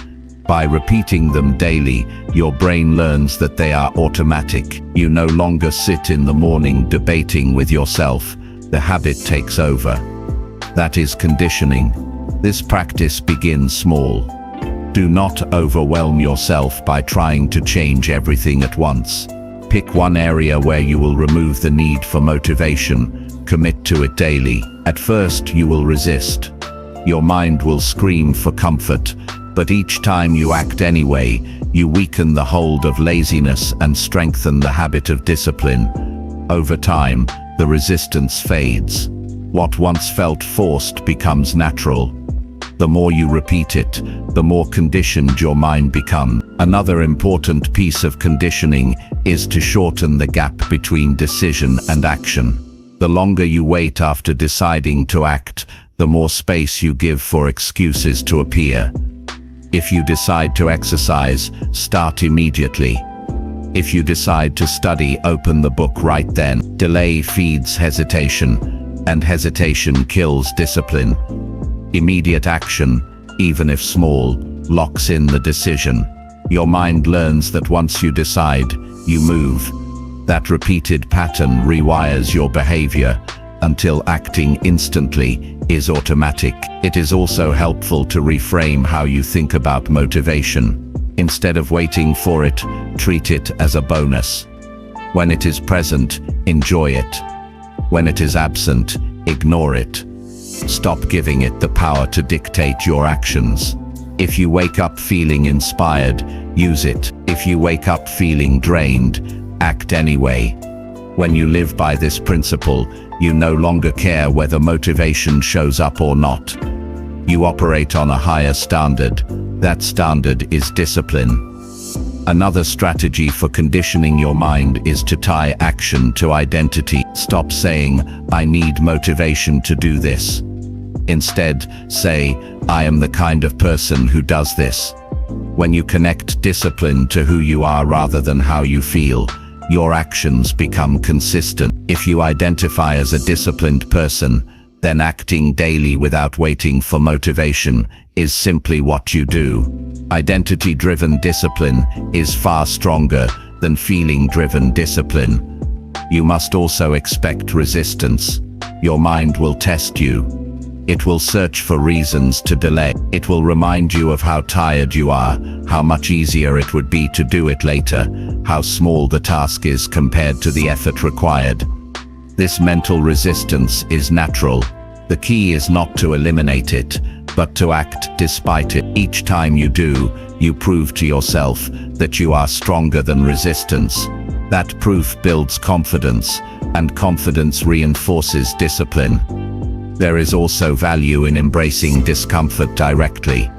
S2: By repeating them daily, your brain learns that they are automatic. You no longer sit in the morning debating with yourself. The habit takes over. That is conditioning. This practice begins small. Do not overwhelm yourself by trying to change everything at once. Pick one area where you will remove the need for motivation. Commit to it daily. At first, you will resist. Your mind will scream for comfort, but each time you act anyway, you weaken the hold of laziness and strengthen the habit of discipline. Over time, the resistance fades. What once felt forced becomes natural. The more you repeat it, the more conditioned your mind becomes. Another important piece of conditioning is to shorten the gap between decision and action. The longer you wait after deciding to act, the more space you give for excuses to appear. If you decide to exercise, start immediately. If you decide to study, open the book right then. Delay feeds hesitation, and hesitation kills discipline. Immediate action, even if small, locks in the decision. Your mind learns that once you decide, you move. That repeated pattern rewires your behavior until acting instantly is automatic. It is also helpful to reframe how you think about motivation. Instead of waiting for it, treat it as a bonus. When it is present, enjoy it. When it is absent, ignore it. Stop giving it the power to dictate your actions. If you wake up feeling inspired, use it. If you wake up feeling drained, act anyway. When you live by this principle, you no longer care whether motivation shows up or not. You operate on a higher standard. That standard is discipline. Another strategy for conditioning your mind is to tie action to identity. Stop saying, "I need motivation to do this." Instead, say, "I am the kind of person who does this." When you connect discipline to who you are rather than how you feel, your actions become consistent. If you identify as a disciplined person, then acting daily without waiting for motivation is simply what you do. Identity-driven discipline is far stronger than feeling-driven discipline. You must also expect resistance. Your mind will test you. It will search for reasons to delay. It will remind you of how tired you are, how much easier it would be to do it later, how small the task is compared to the effort required. This mental resistance is natural. The key is not to eliminate it, but to act despite it. Each time you do, you prove to yourself that you are stronger than resistance. That proof builds confidence, and confidence reinforces discipline. There is also value in embracing discomfort directly.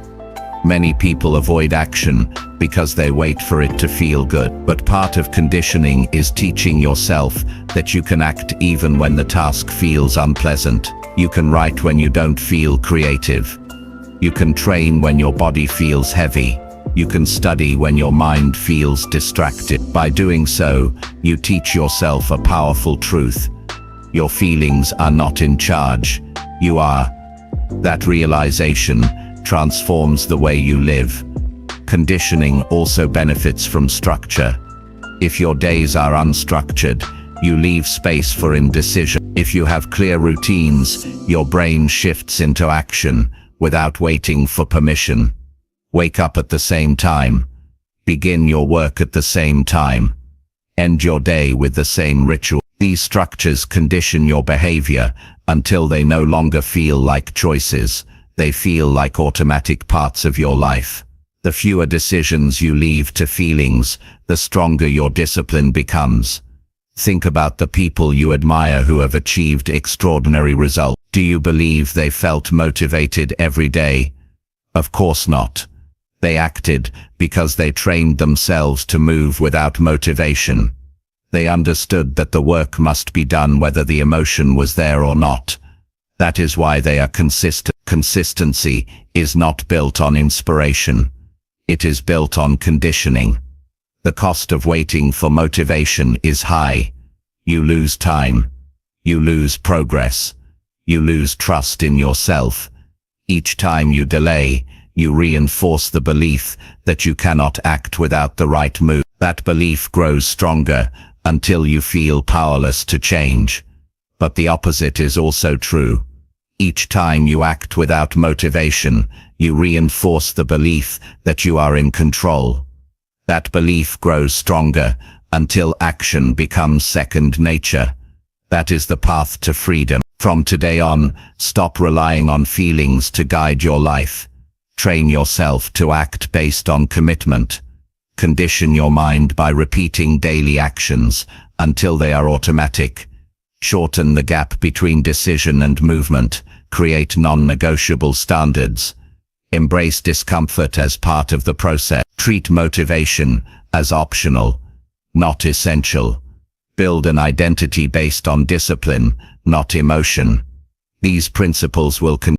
S2: Many people avoid action because they wait for it to feel good. But part of conditioning is teaching yourself that you can act even when the task feels unpleasant. You can write when you don't feel creative. You can train when your body feels heavy. You can study when your mind feels distracted. By doing so, you teach yourself a powerful truth. Your feelings are not in charge. You are. That realization transforms the way you live. Conditioning also benefits from structure. If your days are unstructured, you leave space for indecision. If you have clear routines, your brain shifts into action without waiting for permission. Wake up at the same time. Begin your work at the same time. End your day with the same ritual. These structures condition your behavior until they no longer feel like choices. They feel like automatic parts of your life. The fewer decisions you leave to feelings, the stronger your discipline becomes. Think about the people you admire who have achieved extraordinary results. Do you believe they felt motivated every day? Of course not. They acted because they trained themselves to move without motivation. They understood that the work must be done whether the emotion was there or not. That is why they are consistent. Consistency is not built on inspiration. It is built on conditioning. The cost of waiting for motivation is high. You lose time. You lose progress. You lose trust in yourself. Each time you delay, you reinforce the belief that you cannot act without the right move. That belief grows stronger until you feel powerless to change. But the opposite is also true. Each time you act without motivation, you reinforce the belief that you are in control. That belief grows stronger until action becomes second nature. That is the path to freedom. From today on, stop relying on feelings to guide your life. Train yourself to act based on commitment. Condition your mind by repeating daily actions until they are automatic. Shorten the gap between decision and movement. Create non-negotiable standards. Embrace discomfort as part of the process. Treat motivation as optional, not essential. Build an identity based on discipline, not emotion. These principles will